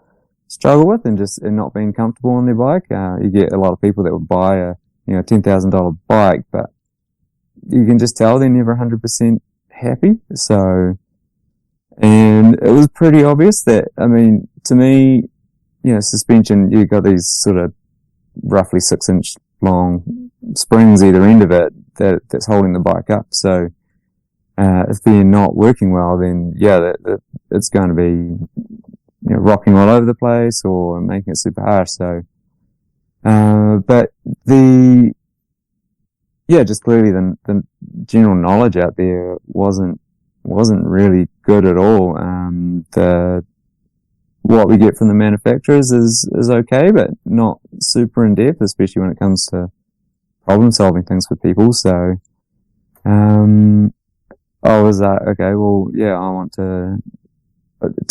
struggle with and not being comfortable on their bike. You get a lot of people that would buy a $10,000 bike, but you can just tell they're never 100% happy. So, and it was pretty obvious that, I mean, to me, suspension, you've got these sort of roughly 6-inch long springs either end of it that's holding the bike up. So if they're not working well, then it's going to be rocking all over the place or making it super harsh. So but just clearly the general knowledge out there wasn't really good at all. What we get from the manufacturers is okay, but not super in depth, especially when it comes to problem solving things for people. So, I was like, okay, well, I want to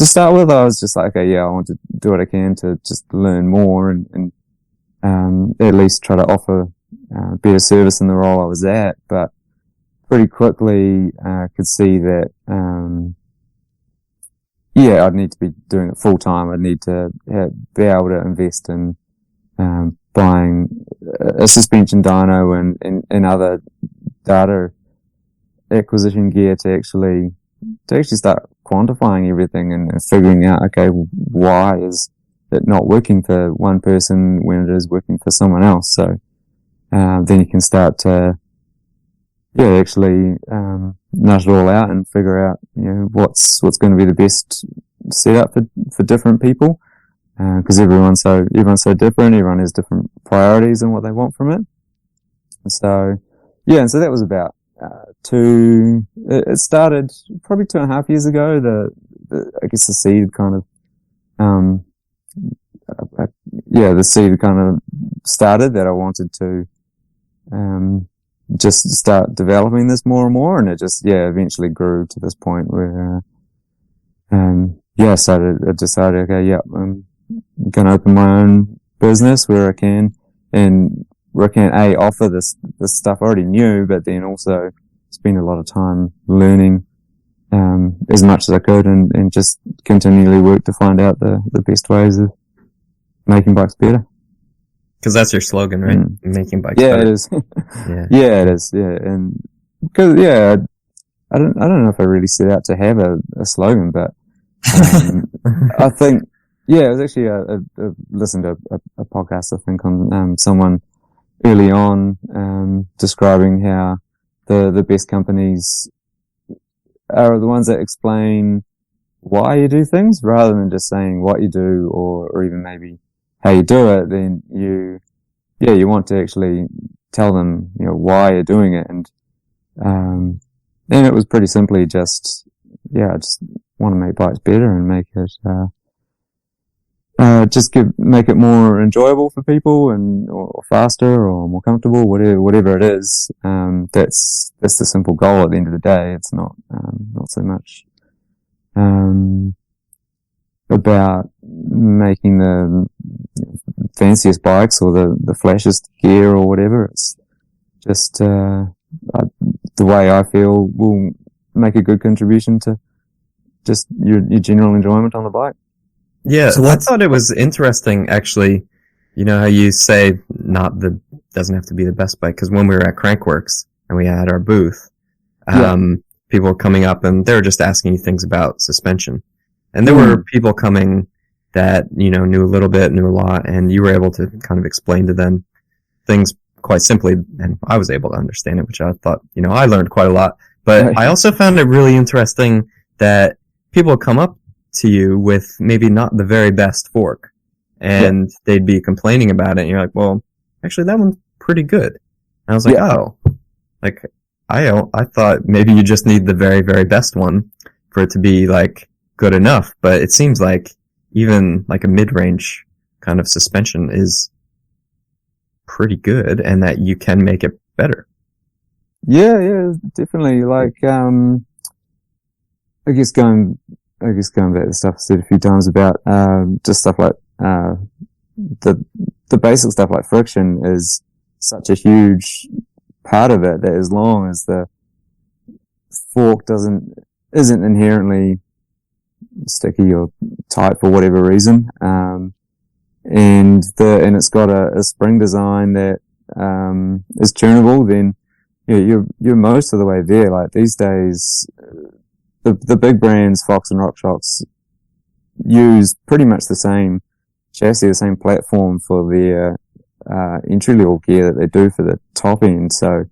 start with, I was just like, okay, I want to do what I can to just learn more and at least try to offer, better service in the role I was at. But pretty quickly, could see that, I'd need to be doing it full time. I'd need to be able to invest in, buying a suspension dyno and other data acquisition gear to actually start quantifying everything and figuring out, okay, why is it not working for one person when it is working for someone else? So, then you can start to, actually, nudge it all out and figure out, what's going to be the best setup for different people. Cause everyone's so different. Everyone has different priorities and what they want from it. So, and so that was about, it started probably 2.5 years ago. I guess the seed kind of, the seed kind of started that I wanted to, just start developing this more and more, and it just, eventually grew to this point where, I decided, okay, I'm gonna open my own business where I can offer this stuff I already knew, but then also spend a lot of time learning, as much as I could, and just continually work to find out the best ways of making bikes better. Because that's your slogan, right? Making bikes yeah, better. It is. Yeah. It is. Yeah, and because I don't know if I really set out to have a slogan, but I think it was actually I listened to a podcast, I think, on someone early on describing how the best companies are the ones that explain why you do things rather than just saying what you do or even maybe how you do it. Then you want to actually tell them, why you're doing it. And it was pretty simply I just want to make bikes better and make it, make it more enjoyable for people or faster or more comfortable, whatever it is. That's the simple goal at the end of the day. It's not so much, about making the fanciest bikes or the flashiest gear or whatever. It's just, the way I feel will make a good contribution to just your general enjoyment on the bike. Yeah, so I thought it was interesting, actually. You know how you say doesn't have to be the best bike, because when we were at Crankworks and we had our booth, people were coming up and they were just asking you things about suspension. And there were people coming that, knew a little bit, knew a lot, and you were able to kind of explain to them things quite simply, and I was able to understand it, which I thought, I learned quite a lot. But I also found it really interesting that people would come up to you with maybe not the very best fork, and they'd be complaining about it, and you're like, well, actually that one's pretty good. And I was like, I thought maybe you just need the very, very best one for it to be like good enough, but it seems like even like a mid-range kind of suspension is pretty good, and that you can make it better. Yeah, definitely. Like, I guess going back to stuff I said a few times about, just stuff like, the basic stuff like friction is such a huge part of it, that as long as the fork isn't inherently sticky or tight for whatever reason, and it's got a spring design that, is tunable, then you're most of the way there. Like these days, the big brands, Fox and RockShox, use pretty much the same chassis, the same platform for their entry level gear that they do for the top end. So,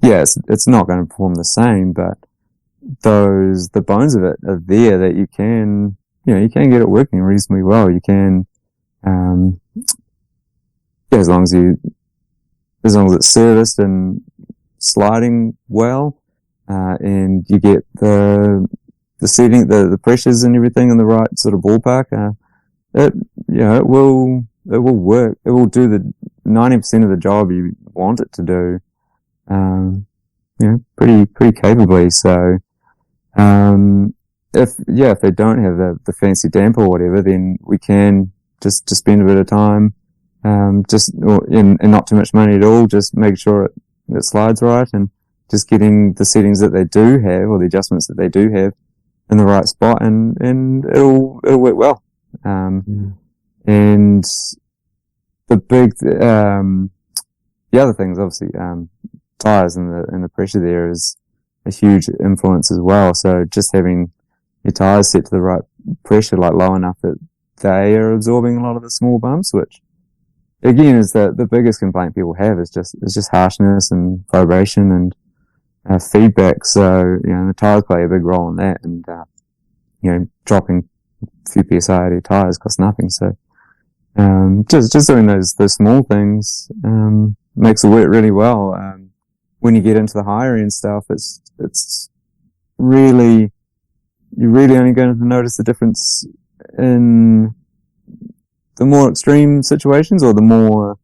it's not going to perform the same, but the bones of it are there that you can get it working reasonably well. You can, as long as it's serviced and sliding well, and you get the setting, the pressures and everything in the right sort of ballpark, it will work. It will do the 90% of the job you want it to do, pretty capably. So, if they don't have the fancy damper or whatever, then we can just spend a bit of time, and not too much money at all, just make sure it slides right, and just getting the settings that they do have, or the adjustments that they do have, in the right spot, and it'll work well. And the other things, obviously, tires and the pressure there is a huge influence as well. So just having your tires set to the right pressure, like low enough that they are absorbing a lot of the small bumps, which again is the biggest complaint people have, is just harshness and vibration and feedback. So, the tires play a big role in that, and dropping a few PSI out of your tires costs nothing. So, just doing those small things, makes it work really well. When you get into the higher end stuff, it's really, you're really only going to notice the difference in the more extreme situations, or the more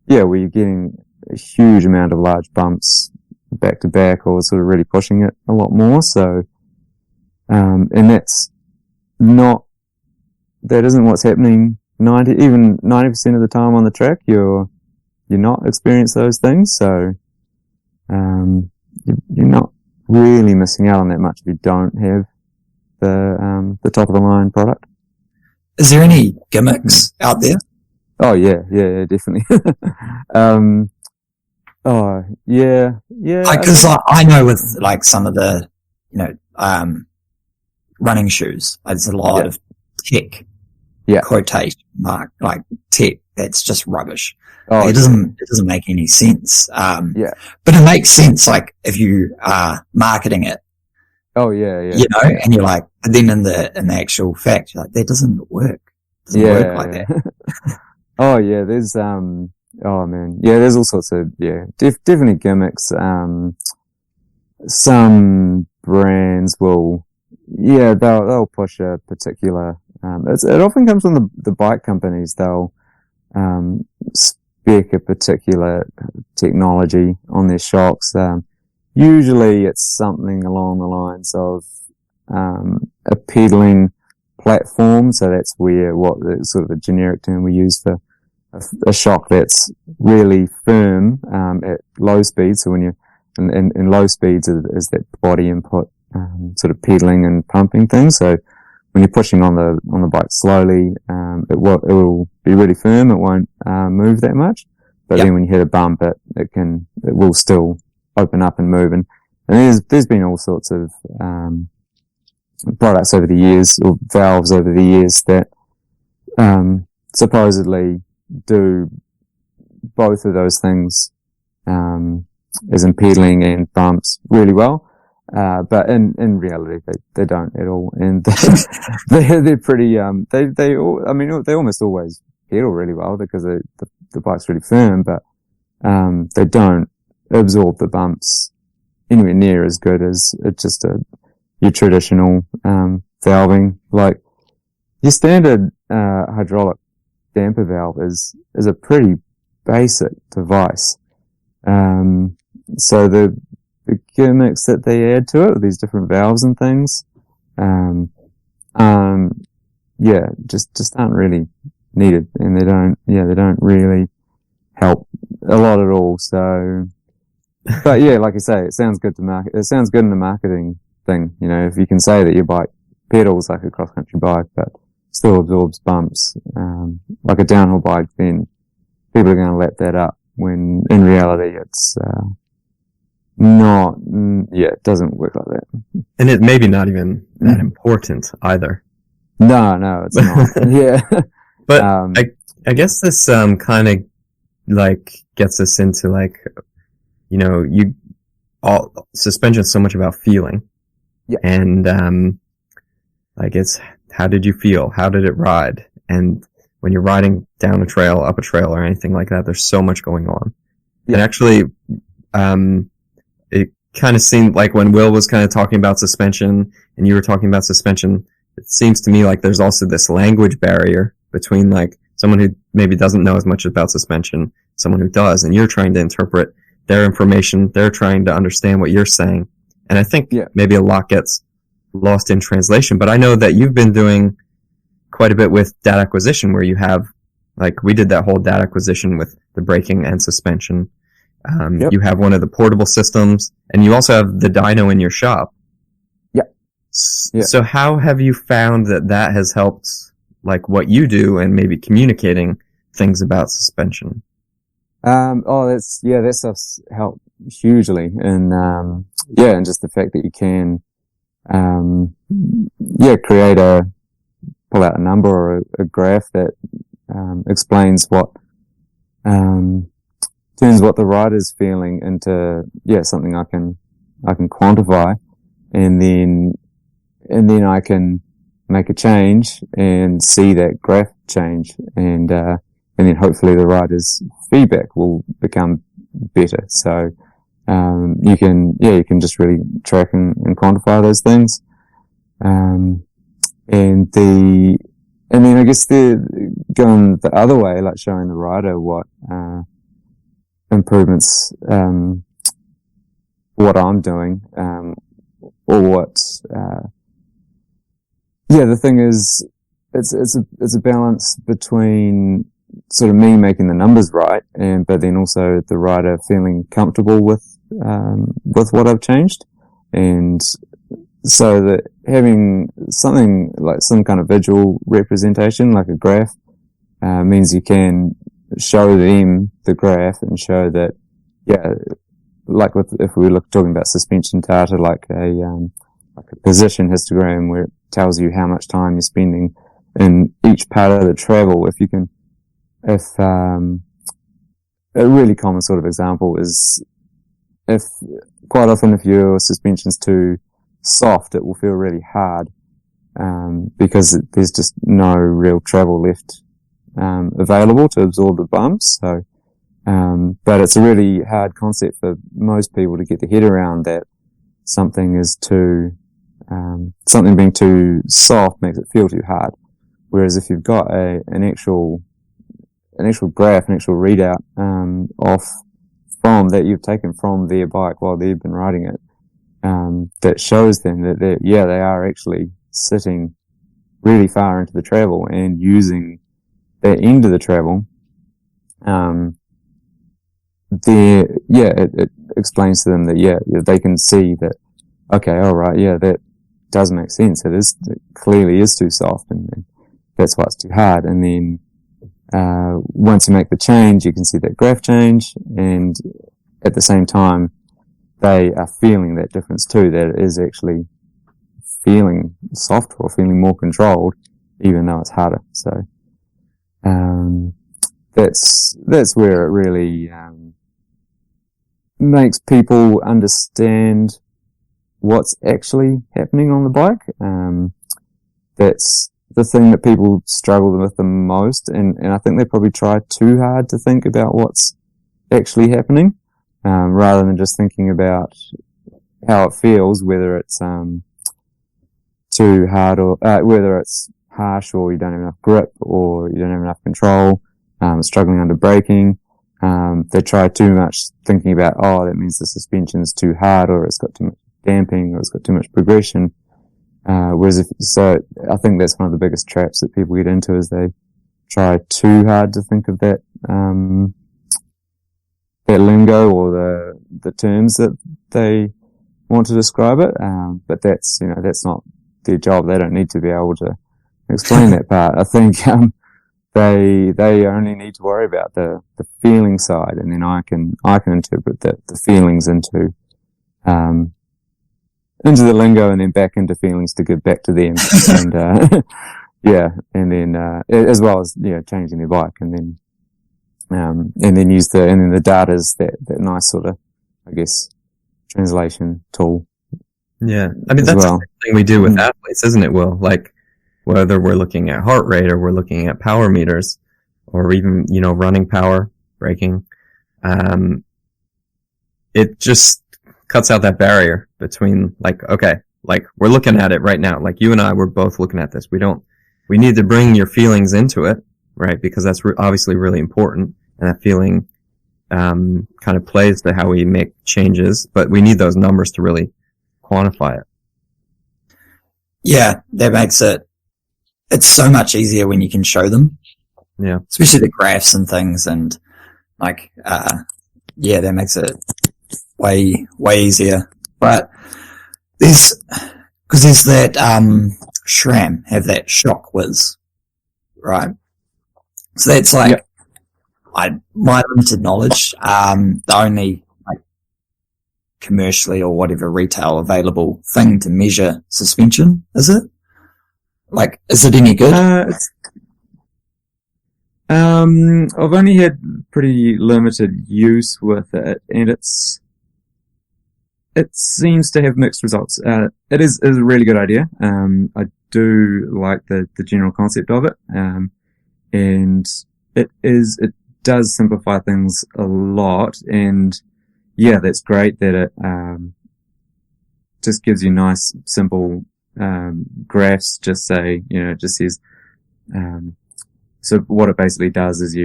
yeah, where you're getting a huge amount of large bumps back to back, or sort of really pushing it a lot more. So, and that isn't what's happening 90% of the time on the track. You're not experiencing those things. So, you're not really missing out on that much if you don't have the top of the line product. Is there any gimmicks out there? Oh yeah, definitely. Oh yeah. Because I know with like some of the, running shoes, there's a lot of tech, quotation mark, like tech that's just rubbish. Oh, it doesn't make any sense. Yeah. But it makes sense, like, if you are marketing it. Oh yeah. And you're like, but then in the actual fact, you're like, that doesn't work. It doesn't work like that. Oh yeah, there's oh man, yeah, there's all sorts of definitely gimmicks. Some brands will, they'll push a particular. It often comes from the bike companies. They'll spec a particular technology on their shocks. Usually, it's something along the lines of a pedaling platform. So that's what the sort of a generic term we use for a shock that's really firm at low speed. So when you're in low speeds is that body input, sort of pedaling and pumping thing. So when you're pushing on the bike slowly, it will be really firm. It won't move that much. But then when you hit a bump, it will still open up and move. And there's been all sorts of products over the years, or valves over the years, that supposedly do both of those things, as in pedaling and bumps, really well. But in reality, they don't at all. And they're pretty, they almost always pedal really well because the bike's really firm, but they don't absorb the bumps anywhere near as good as just your traditional valving. Like your standard hydraulic damper valve is a pretty basic device. So the gimmicks that they add to it, these different valves and things, just aren't really needed, and they don't really help a lot at all. So, but yeah, like you say, it sounds good to market. It sounds good in the marketing thing. If you can say that your bike pedals like a cross-country bike, but still absorbs bumps, like a downhill bike, then people are going to lap that up, when in reality it's not. It doesn't work like that. And it maybe not even that important either. No, it's not. Yeah. But I guess this kind of like gets us into like, suspension is so much about feeling. Yeah. And like it's, how did you feel? How did it ride? And when you're riding down a trail, up a trail, or anything like that, there's so much going on. Yeah. And actually, it kind of seemed like when Will was kind of talking about suspension and you were talking about suspension, it seems to me like there's also this language barrier between like someone who maybe doesn't know as much about suspension, someone who does, and you're trying to interpret their information. They're trying to understand what you're saying. And I think maybe a lot gets lost in translation, but I know that you've been doing quite a bit with data acquisition, where you have, like, we did that whole data acquisition with the braking and suspension. You have one of the portable systems, and you also have the dyno in your shop. So how have you found that has helped, like, what you do and maybe communicating things about suspension? That stuff's helped hugely. And, and just the fact that you can, pull out a number or a graph that, explains turns what the rider's feeling into, something I can quantify, and then I can make a change and see that graph change, and then hopefully the rider's feedback will become better. So, you can just really track and quantify those things. And then I guess going the other way, like showing the rider what improvements, what I'm doing, or what, the thing is, it's a balance between sort of me making the numbers right, but then also the rider feeling comfortable with what I've changed. And so that having something like some kind of visual representation, like a graph, means you can show them the graph and show that, like if we look talking about suspension data, like a position histogram where it tells you how much time you're spending in each part of the travel. A really common sort of example is quite often if your suspension's too soft, it will feel really hard, because there's just no real travel left, available to absorb the bumps. So, but it's a really hard concept for most people to get their head around, that something being too soft makes it feel too hard. Whereas if you've got an actual graph, an actual readout, that you've taken from their bike while they've been riding it, that shows them that they are actually sitting really far into the travel and using that end of the travel, it explains to them that, they can see that, okay, alright, that does make sense. It clearly is too soft, and that's why it's too hard. And then, once you make the change, you can see that graph change, and at the same time, they are feeling that difference too, that it is actually feeling softer or feeling more controlled, even though it's harder. So, that's where it really, makes people understand what's actually happening on the bike. That's the thing that people struggle with the most, and I think they probably try too hard to think about what's actually happening, rather than just thinking about how it feels, whether it's too hard or whether it's harsh, or you don't have enough grip, or you don't have enough control, struggling under braking. They try too much thinking about, that means the suspension's too hard, or it's got too much damping, or it's got too much progression. So I think that's one of the biggest traps that people get into, is they try too hard to think of that lingo or the terms that they want to describe it. But that's not their job. They don't need to be able to explain that part. I think, they only need to worry about the feeling side, and then I can interpret the feelings into the lingo, and then back into feelings to give back to them. And, and then, as well as, changing their bike, and then use the data as that nice sort of, I guess, translation tool. Yeah. I mean, that's the thing we do with athletes, isn't it, Will? Like, whether we're looking at heart rate, or we're looking at power meters, or even, running power, braking, it just cuts out that barrier between, like, okay, like, we're looking at it right now. Like, you and I, we're both looking at this. We need to bring your feelings into it, right? Because that's obviously really important. And that feeling, kind of plays to how we make changes, but we need those numbers to really quantify it. Yeah, that makes it's so much easier when you can show them. Yeah. Especially the graphs and things, and like, that makes it way easier. But there's that, SRAM, have that shock whiz, right? So that's like, my limited knowledge, the only, like, commercially or whatever retail available thing to measure suspension, is it? Like, is it any good? I've only had pretty limited use with it, and it seems to have mixed results. It is a really good idea. I do like the general concept of it. And it does simplify things a lot. And that's great that it, just gives you nice, simple, graphs. Just say, it just says, so what it basically does is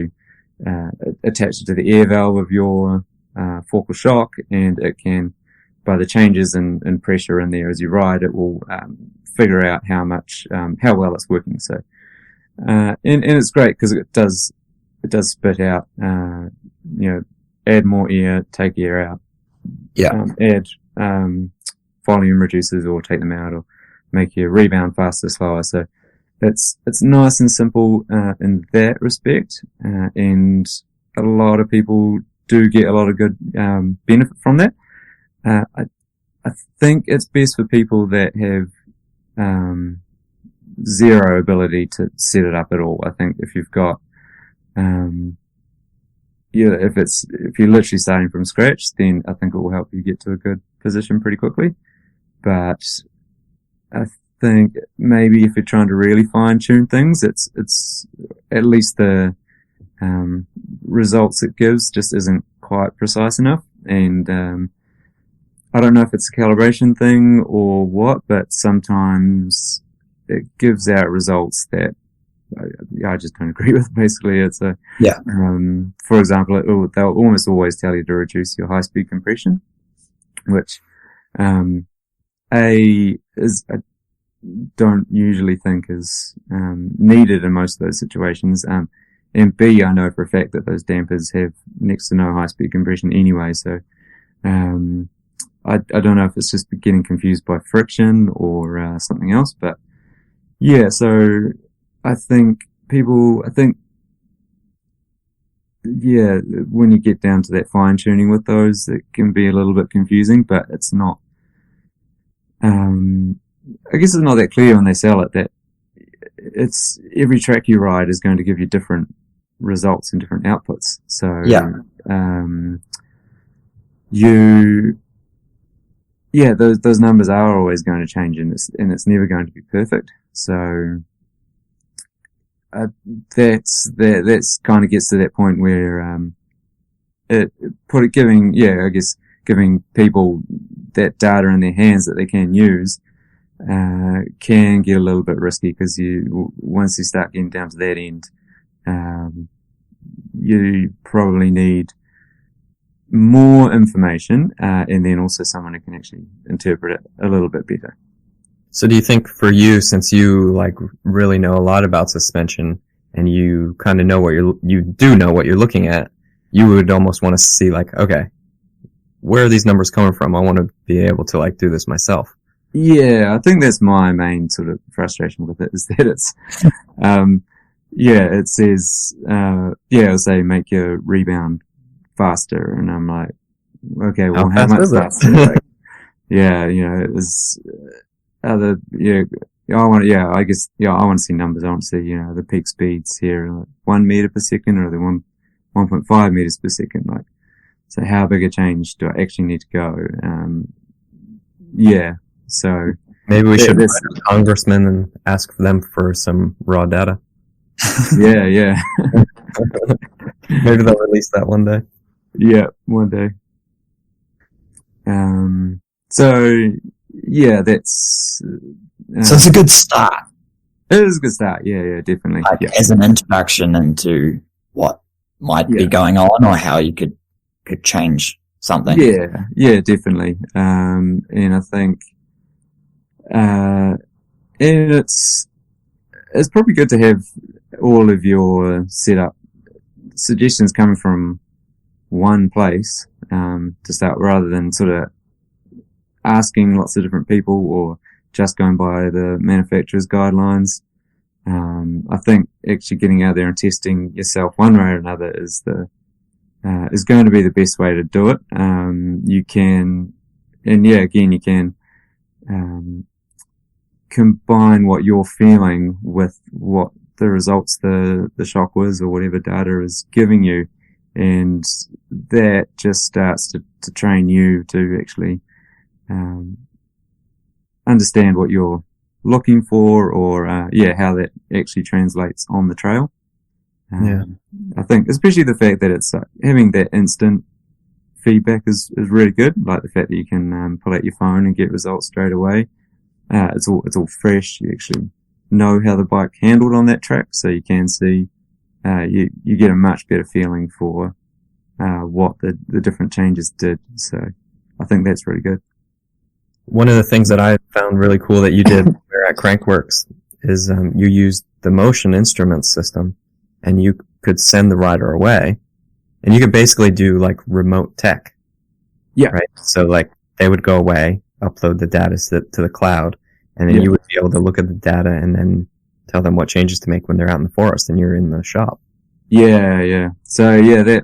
attach it to the air valve of your fork shock, and it can, by the changes in pressure in there as you ride, it will figure out how well it's working. So, and it's great because it does spit out, add more air, take air out, add volume reducers or take them out, or make your rebound faster, slower. So it's nice and simple in that respect, and a lot of people do get a lot of good benefit from that. I think it's best for people that have zero ability to set it up at all. I think if you've got if you're literally starting from scratch, then I think it will help you get to a good position pretty quickly. But I think maybe if you're trying to really fine tune things, it's at least the results it gives just isn't quite precise enough. And I don't know if it's a calibration thing or what, but sometimes it gives out results that I just don't agree with. Basically, it's for example, they'll almost always tell you to reduce your high speed compression, which I don't usually think is needed in most of those situations. And B, I know for a fact that those dampers have next to no high speed compression anyway. So I don't know if it's just getting confused by friction or something else, but yeah. So I think when you get down to that fine tuning with those, it can be a little bit confusing, but it's not, I guess it's not that clear when they sell it that it's every track you ride is going to give you different results and different outputs. So, those numbers are always going to change, and it's never going to be perfect. So, that's kind of gets to that point where, giving people that data in their hands that they can use, can get a little bit risky, because once you start getting down to that end, you probably need more information, and then also someone who can actually interpret it a little bit better. So do you think for you, since you really know a lot about suspension and you kind of know you do know what you're looking at, you would almost want to see okay, where are these numbers coming from? I want to be able to do this myself. Yeah, I think that's my main sort of frustration with it, is that it's, it says, it'll say make your rebound faster, and I'm like, okay, well, how much faster? It was other, I want to see numbers. I want to see, the peak speeds here, 1 meter per second, or the 1.5 meters per second. So how big a change do I actually need to go? So maybe we should write to congressmen and ask them for some raw data. Yeah. Maybe they'll release that one day. Yeah, one day. That's. So it's a good start. It is a good start. Yeah, definitely. As an introduction into what might be going on, or how you could change something. Yeah, definitely. And I think, and it's probably good to have all of your setup suggestions coming from one place, to start, rather than sort of asking lots of different people or just going by the manufacturer's guidelines. I think actually getting out there and testing yourself one way or another is going to be the best way to do it. You can combine what you're feeling with what the results the shock was, or whatever data is giving you, and that just starts to train you to actually understand what you're looking for, or how that actually translates on the trail. I think especially the fact that it's having that instant feedback is really good. Like the fact that you can pull out your phone and get results straight away. It's all fresh. You actually know how the bike handled on that track, so you can see you get a much better feeling for what the different changes did. So I think that's really good. One of the things that I found really cool that you did there at Crankworks is you used the motion instrument system, and you could send the rider away, and you could basically do like remote tech. Yeah. Right. So like they would go away, upload the data to the cloud, and then you would be able to look at the data and then tell them what changes to make when they're out in the forest and you're in the shop. Yeah. So that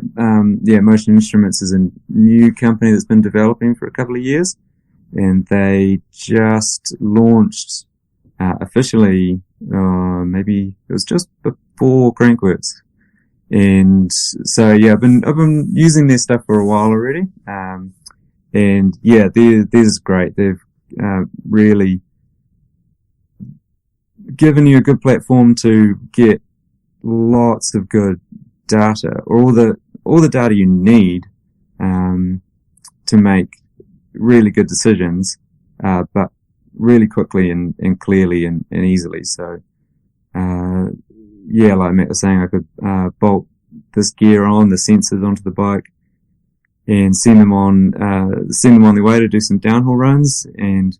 Motion Instruments is a new company that's been developing for a couple of years, and they just launched officially. Maybe it was just before Crankworks, and so I've been using their stuff for a while already. And this is great. They've really given you a good platform to get lots of good data, or all the data you need to make really good decisions, but really quickly and clearly and easily. So like Matt was saying, I could bolt this gear on, the sensors onto the bike, and send them on their way to do some downhill runs, and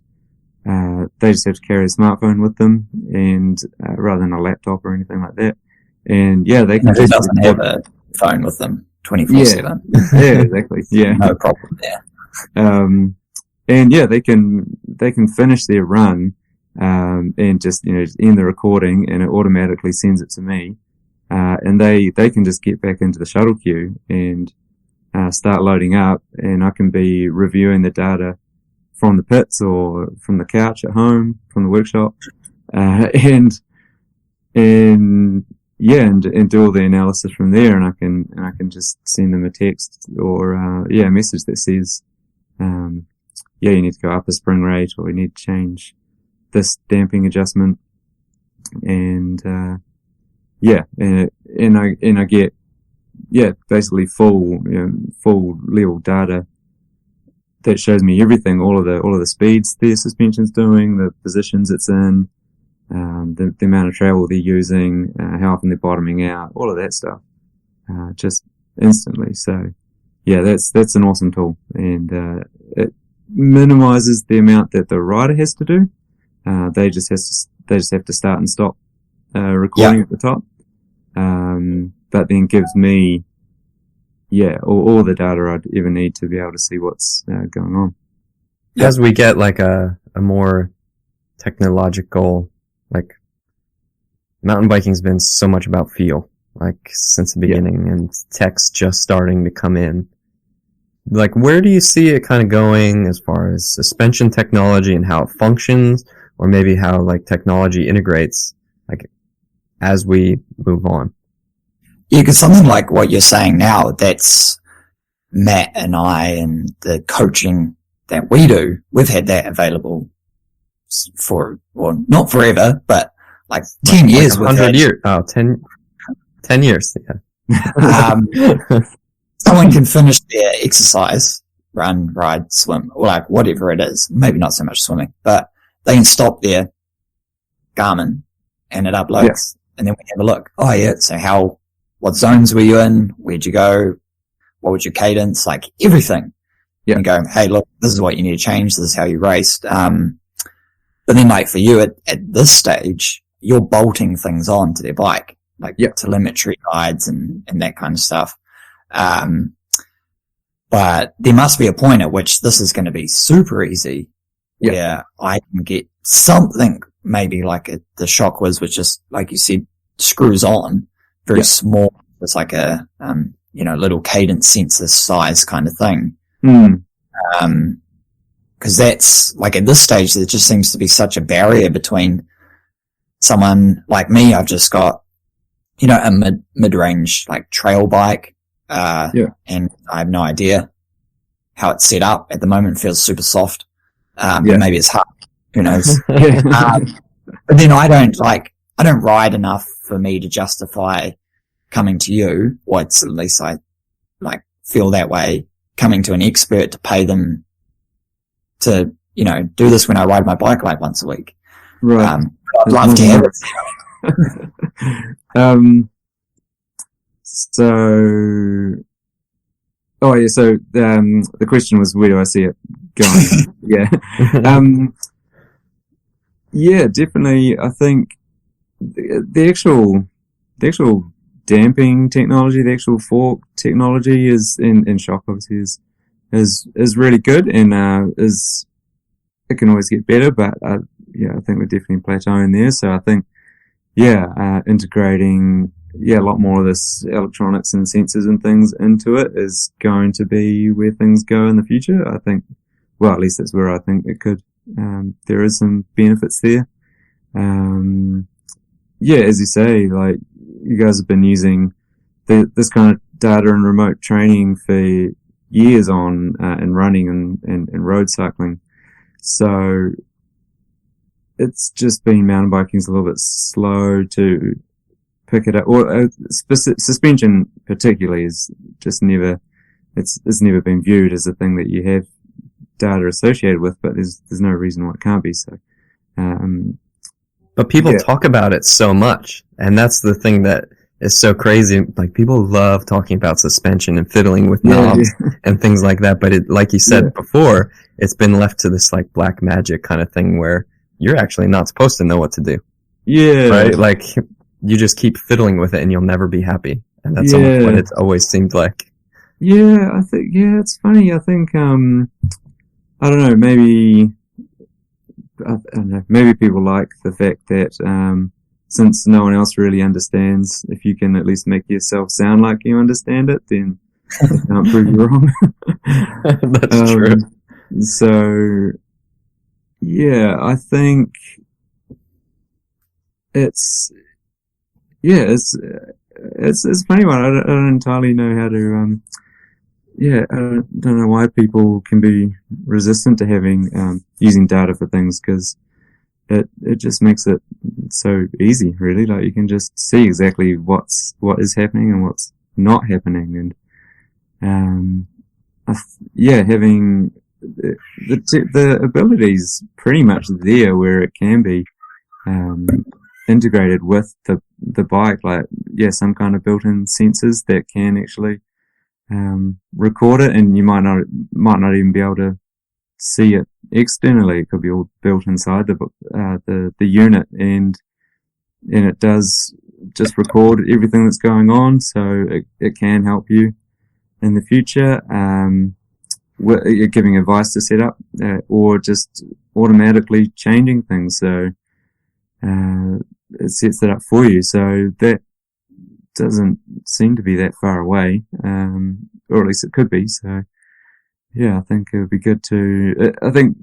they just have to carry a smartphone with them, and rather than a laptop or anything like that. And they can. Who doesn't have a phone with them 24/7? Yeah, exactly. Yeah, no problem there. And they can finish their run, and just end the recording, and it automatically sends it to me, and they can just get back into the shuttle queue and start loading up, and I can be reviewing the data from the pits or from the couch at home, from the workshop, and do all the analysis from there, and I can just send them a text or a message that says, you need to go up a spring rate, or you need to change this damping adjustment, and I get basically full level data that shows me everything, all of the speeds the suspension's doing, the positions it's in, the amount of travel they're using, how often they're bottoming out, all of that stuff, just instantly. So that's an awesome tool, and it minimizes the amount that the rider has to do. They just have to start and stop recording at the top, but then gives me all the data I'd ever need to be able to see what's going on. As we get like a more technological, like mountain biking's been so much about feel, like since the beginning, and tech's just starting to come in. Like, where do you see it kind of going as far as suspension technology and how it functions, or maybe how like technology integrates, like as we move on? Yeah, because something like what you're saying now, that's Matt and I and the coaching that we do, we've had that available for, well, not forever, but like 10 years. Like 100 years. Oh, 10 years. Yeah. Someone can finish their exercise, run, ride, swim, or like whatever it is. Maybe not so much swimming, but they can stop their Garmin and it uploads, and then we have a look. Oh yeah, so what zones were you in? Where'd you go? What was your cadence? Like everything. Yeah. And go, hey, look, this is what you need to change. This is how you raced. But then like for you at this stage, you're bolting things on to their bike, like telemetry guides and that kind of stuff. But there must be a point at which this is going to be super easy, where I can get something, maybe like the shock which just, like you said, screws on, very small. It's like a, little cadence sensor size kind of thing. Cause that's like at this stage, there just seems to be such a barrier between someone like me. I've just got, a mid-range like trail bike. And I have no idea how it's set up at the moment. It feels super soft. Maybe it's hard. Who knows? But then I don't ride enough for me to justify coming to you. Or it's at least I like feel that way, coming to an expert to pay them to, do this when I ride my bike like once a week. Right. I'd love to have it. So, oh yeah, so, the question was, where do I see it going? Yeah. Yeah, definitely. I think the actual damping technology, the actual fork technology is in shock obviously is really good and it can always get better, but yeah, I think we're definitely plateauing there. So I think integrating a lot more of this electronics and sensors and things into it is going to be where things go in the future. I think, well, at least that's where I think it could. There is some benefits there. Yeah, as you say, like you guys have been using this kind of data and remote training for years on and running and road cycling. So it's just been mountain biking's a little bit slow to pick it up. Or suspension particularly is just never it's never been viewed as a thing that you have data associated with, but there's no reason why it can't be. So but people talk about it so much, and that's the thing that is so crazy. Like, people love talking about suspension and fiddling with knobs and things like that, but it, like you said before, it's been left to this like black magic kind of thing where you're actually not supposed to know what to do. Yeah. Right? Like, you just keep fiddling with it and you'll never be happy. And that's almost what it's always seemed like. Yeah, I think, it's funny. I think, I don't know, maybe people like the fact that, since no one else really understands, if you can at least make yourself sound like you understand it, then you can't prove you wrong. That's true. So, yeah, I think it's a funny one. I don't entirely know how to, I don't know why people can be resistant to having, using data for things, because it just makes it so easy, really. Like, you can just see exactly what is happening and what's not happening. And, having the abilities pretty much there where it can be, integrated with the bike, like, some kind of built-in sensors that can actually, record it, and you might not even be able to see it externally. It could be all built inside the unit, and it does just record everything that's going on, so it can help you in the future, giving advice to set up, or just automatically changing things, so it sets it up for you. So that doesn't seem to be that far away, or at least it could be. So I think it would be good to, I think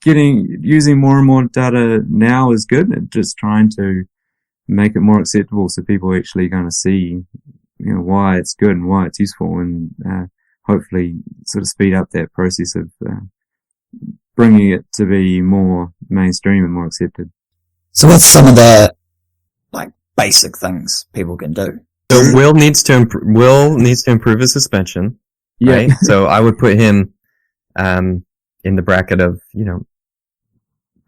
using more and more data now is good, and just trying to make it more acceptable so people are actually going to see, why it's good and why it's useful, and hopefully sort of speed up that process of bringing it to be more mainstream and more accepted. So what's some of the like basic things people can do? So Will needs to improve his suspension. Right? So I would put him in the bracket of,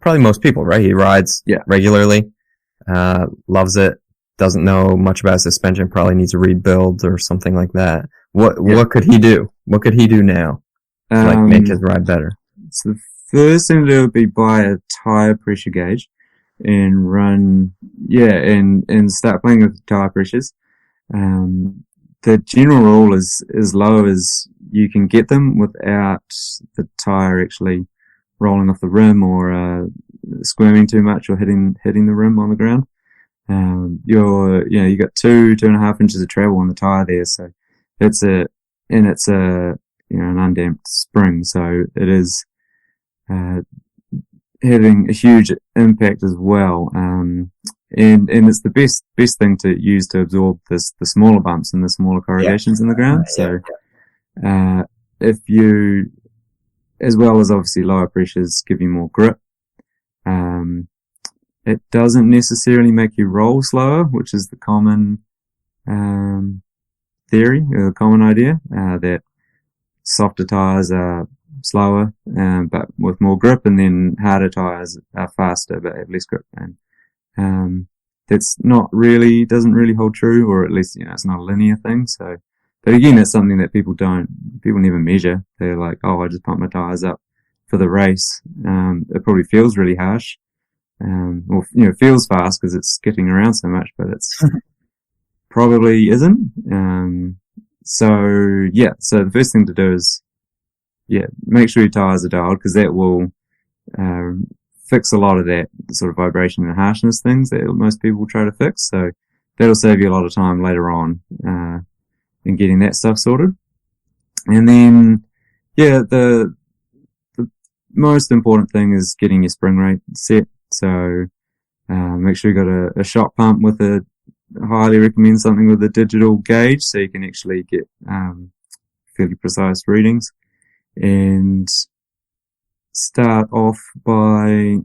probably most people, right? He rides regularly, loves it, doesn't know much about suspension, probably needs a rebuild or something like that. What could he do? What could he do now to like make his ride better? So the first thing to do would be buy a tire pressure gauge and run, and start playing with tire pressures. The general rule is as low as you can get them without the tire actually rolling off the rim or squirming too much or hitting the rim on the ground. You got 2.5 inches of travel on the tire there, so it's an undamped spring, so it is having a huge impact as well. And it's the best thing to use to absorb the smaller bumps and the smaller corrugations in the ground. So, if you, as well as obviously lower pressures give you more grip, it doesn't necessarily make you roll slower, which is the common, theory, or the common idea, that softer tires are slower, but with more grip, and then harder tires are faster but have less grip. And that's doesn't really hold true, or at least, it's not a linear thing. So, but again, it's something that people never measure. They're like, oh, I just pump my tires up for the race. It probably feels really harsh. Or, feels fast because it's skipping around so much, but it's probably isn't. So the first thing to do is, make sure your tires are dialed, because that will, fix a lot of that sort of vibration and harshness things that most people try to fix. So that'll save you a lot of time later on, in getting that stuff sorted. And then, the most important thing is getting your spring rate set. So, make sure you got a shock pump with highly recommend something with a digital gauge, so you can actually get, fairly precise readings. And start off by,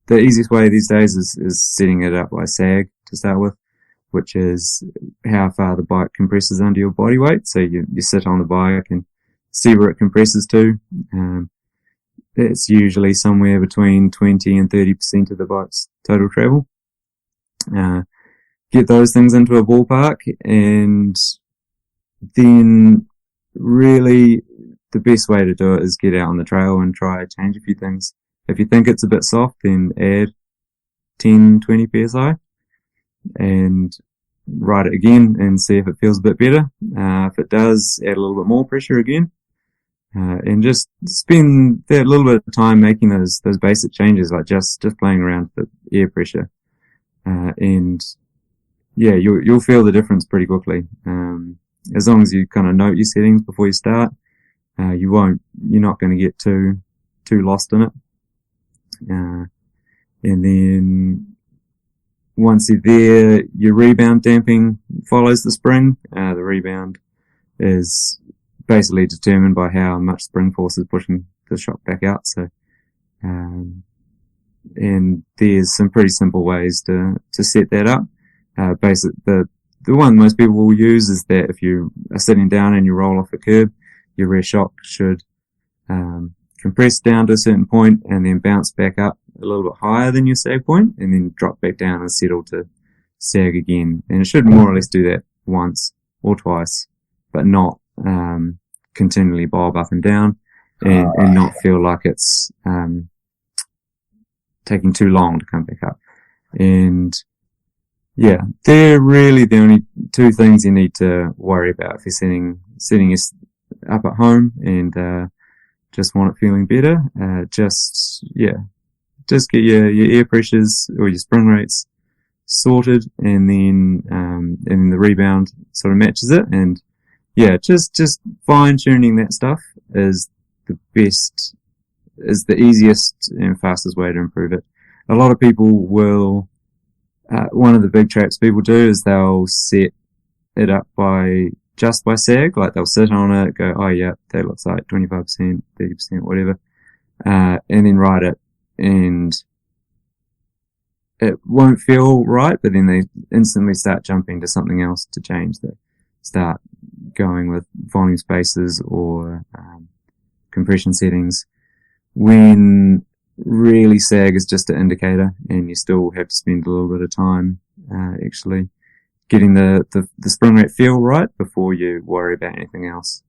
the easiest way these days is setting it up by sag to start with, which is how far the bike compresses under your body weight. So you sit on the bike and see where it compresses to. It's usually somewhere between 20 and 30% of the bike's total travel. Get those things into a ballpark, and then really the best way to do it is get out on the trail and try change a few things. If you think it's a bit soft, then add 10, 20 psi and ride it again and see if it feels a bit better. If it does, add a little bit more pressure again. And just spend that little bit of time making those basic changes, like just playing around with the air pressure. And you'll feel the difference pretty quickly. As long as you kind of note your settings before you start, you're not going to get too lost in it. And then once you're there, your rebound damping follows the spring. The rebound is basically determined by how much spring force is pushing the shock back out. So, and there's some pretty simple ways to set that up. The one most people will use is that if you are sitting down and you roll off a curb, your rear shock should compress down to a certain point and then bounce back up a little bit higher than your sag point, and then drop back down and settle to sag again. And it should more or less do that once or twice, but not continually bob up and down, and not feel like it's taking too long to come back up. And they're really the only two things you need to worry about if you're setting your up at home and just want it feeling better. Just get your air pressures or your spring rates sorted, and then the rebound sort of matches it. And just fine tuning that stuff is the easiest and fastest way to improve it. A lot of people will, one of the big traps people do is they'll set it up by sag, like they'll sit on it, go, oh yeah, that looks like 25%, 30%, whatever, and then ride it, and it won't feel right, but then they instantly start jumping to something else to change. They start going with volume spaces or compression settings, when really sag is just an indicator, and you still have to spend a little bit of time actually getting the spring rate feel right before you worry about anything else.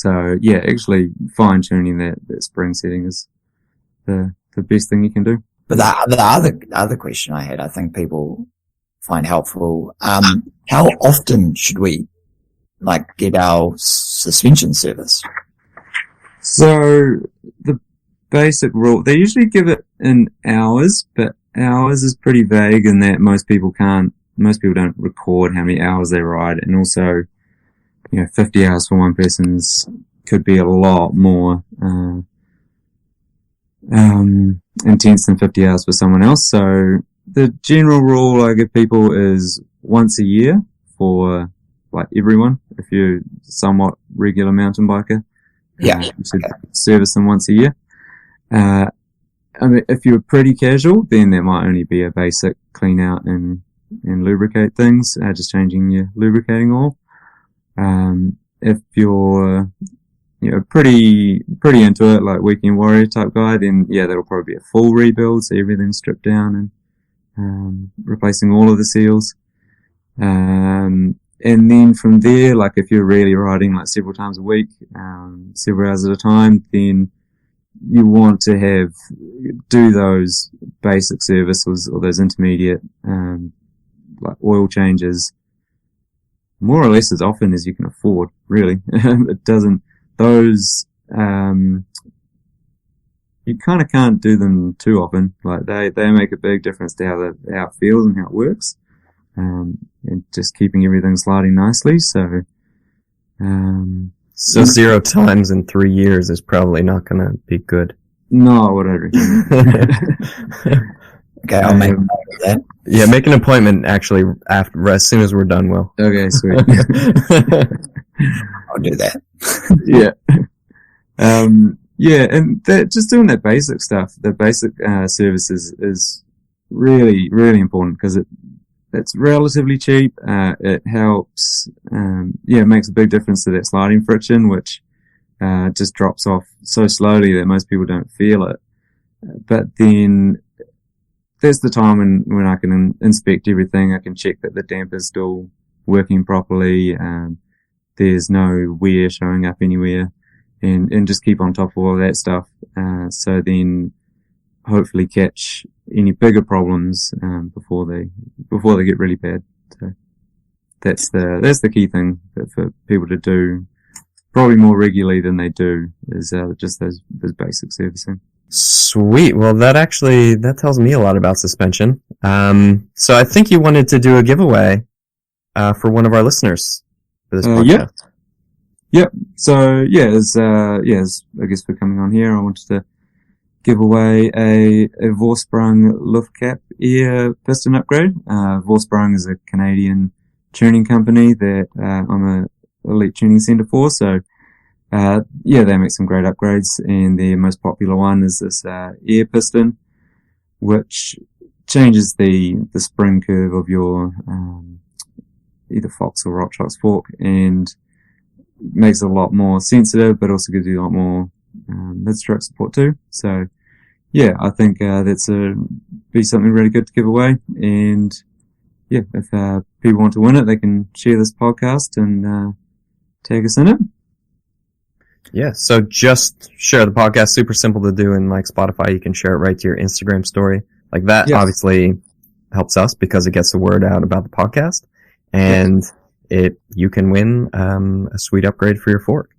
Actually fine tuning that spring setting is the best thing you can do. But the other question I had, I think people find helpful, how often should we get our suspension service? So the basic rule, they usually give it in hours, but hours is pretty vague in that most people don't record how many hours they ride, and also, 50 hours for one person's could be a lot more intense than 50 hours for someone else. So the general rule I give people is once a year for everyone. If you're somewhat regular mountain biker, you should service them once a year. If you're pretty casual, then there might only be a basic clean out and lubricate things, just changing your lubricating oil. If you're, pretty into it, like weekend warrior type guy, then yeah, that'll probably be a full rebuild, so everything's stripped down and replacing all of the seals. And then from there, like if you're really riding like several times a week, several hours at a time, then you want to do those basic services or those intermediate, like oil changes more or less as often as you can afford, really. You kind of can't do them too often. Like they make a big difference to how it feels and how it works. And just keeping everything sliding nicely. So 0 times in 3 years is probably not going to be good. No, what I reckon. Okay, I'll make a note of that. Yeah, make an appointment actually as soon as we're done, Will. Okay, sweet. I'll do that. Yeah. Yeah, and just doing that basic stuff, the basic services is really, really important because it's relatively cheap. It helps. It makes a big difference to that sliding friction, which just drops off so slowly that most people don't feel it. But then there's the time when I can inspect everything. I can check that the damper's still working properly. There's no wear showing up anywhere, and just keep on top of all that stuff. So then hopefully catch any bigger problems before they get really bad. So that's the key thing for people to do probably more regularly than they do is just those basic servicing. Sweet. Well, that tells me a lot about suspension. So I think you wanted to do a giveaway for one of our listeners for this podcast. Yep. So as I guess for coming on here, I wanted to give away a Vorsprung Luftkappe air piston upgrade. Vorsprung is a Canadian tuning company that I'm a elite tuning center for. So they make some great upgrades, and their most popular one is this air piston, which changes the spring curve of your either Fox or RockShox fork and makes it a lot more sensitive, but also gives you a lot more mid-stroke support too. So yeah, I think that's be something really good to give away. And yeah, if people want to win it, they can share this podcast and tag us in it. Yeah, so just share the podcast. Super simple to do in like Spotify. You can share it right to your Instagram story. Like that obviously helps us because it gets the word out about the podcast. And you can win a sweet upgrade for your fork.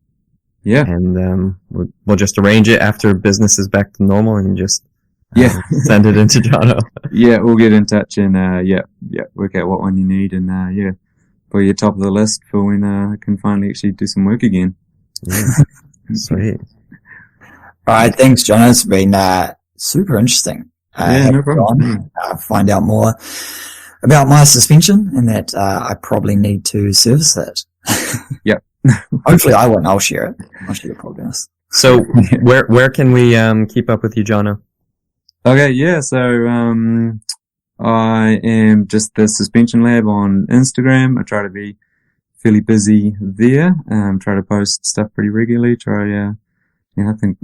Yeah. And we'll just arrange it after business is back to normal and just send it into Jono. Yeah, we'll get in touch and work out what one you need and put you top of the list for when I can finally actually do some work again. Yeah. Sweet. All right, thanks, John. It's been super interesting. No problem. Find out more about my suspension and that I probably need to service it. Yep. Hopefully I won't. I'll share it. I'll share the podcast. So where can we keep up with you, Jono? Okay, yeah, so I am just the Suspension Lab on Instagram. I try to be fairly busy there. Try to post stuff pretty regularly. I think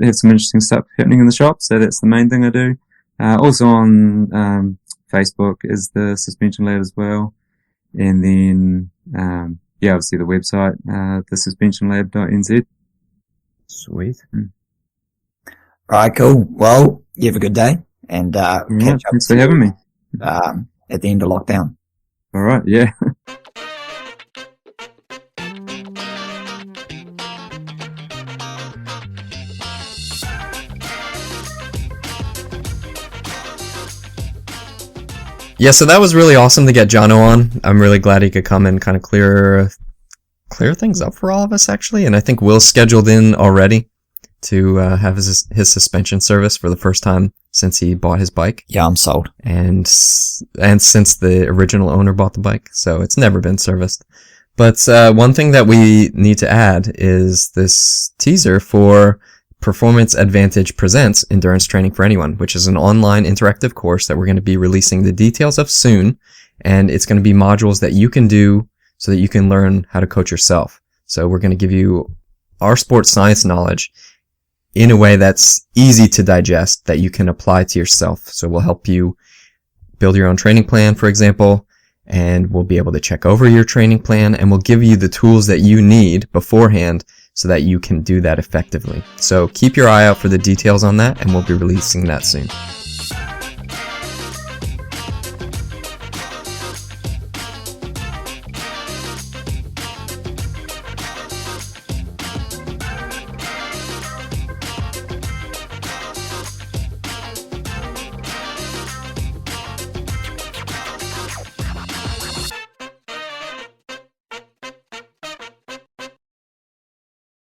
have some interesting stuff happening in the shop, so that's the main thing I do. Also on Facebook is the Suspension Lab as well. And then obviously the website, thesuspensionlab.nz. Sweet. All right, cool. Well, you have a good day, and catch up. Thanks for having me. At the end of lockdown. All right, yeah. Yeah, so that was really awesome to get Jono on. I'm really glad he could come and kind of clear things up for all of us, actually. And I think Will's scheduled in already to have his suspension service for the first time since he bought his bike. Yeah, I'm sold. And since the original owner bought the bike, so it's never been serviced. But one thing that we need to add is this teaser for Performance Advantage Presents Endurance Training for Anyone, which is an online interactive course that we're going to be releasing the details of soon. And it's going to be modules that you can do so that you can learn how to coach yourself. So we're going to give you our sports science knowledge in a way that's easy to digest, that you can apply to yourself. So we'll help you build your own training plan, for example, and we'll be able to check over your training plan, and we'll give you the tools that you need beforehand so that you can do that effectively. So keep your eye out for the details on that, and we'll be releasing that soon.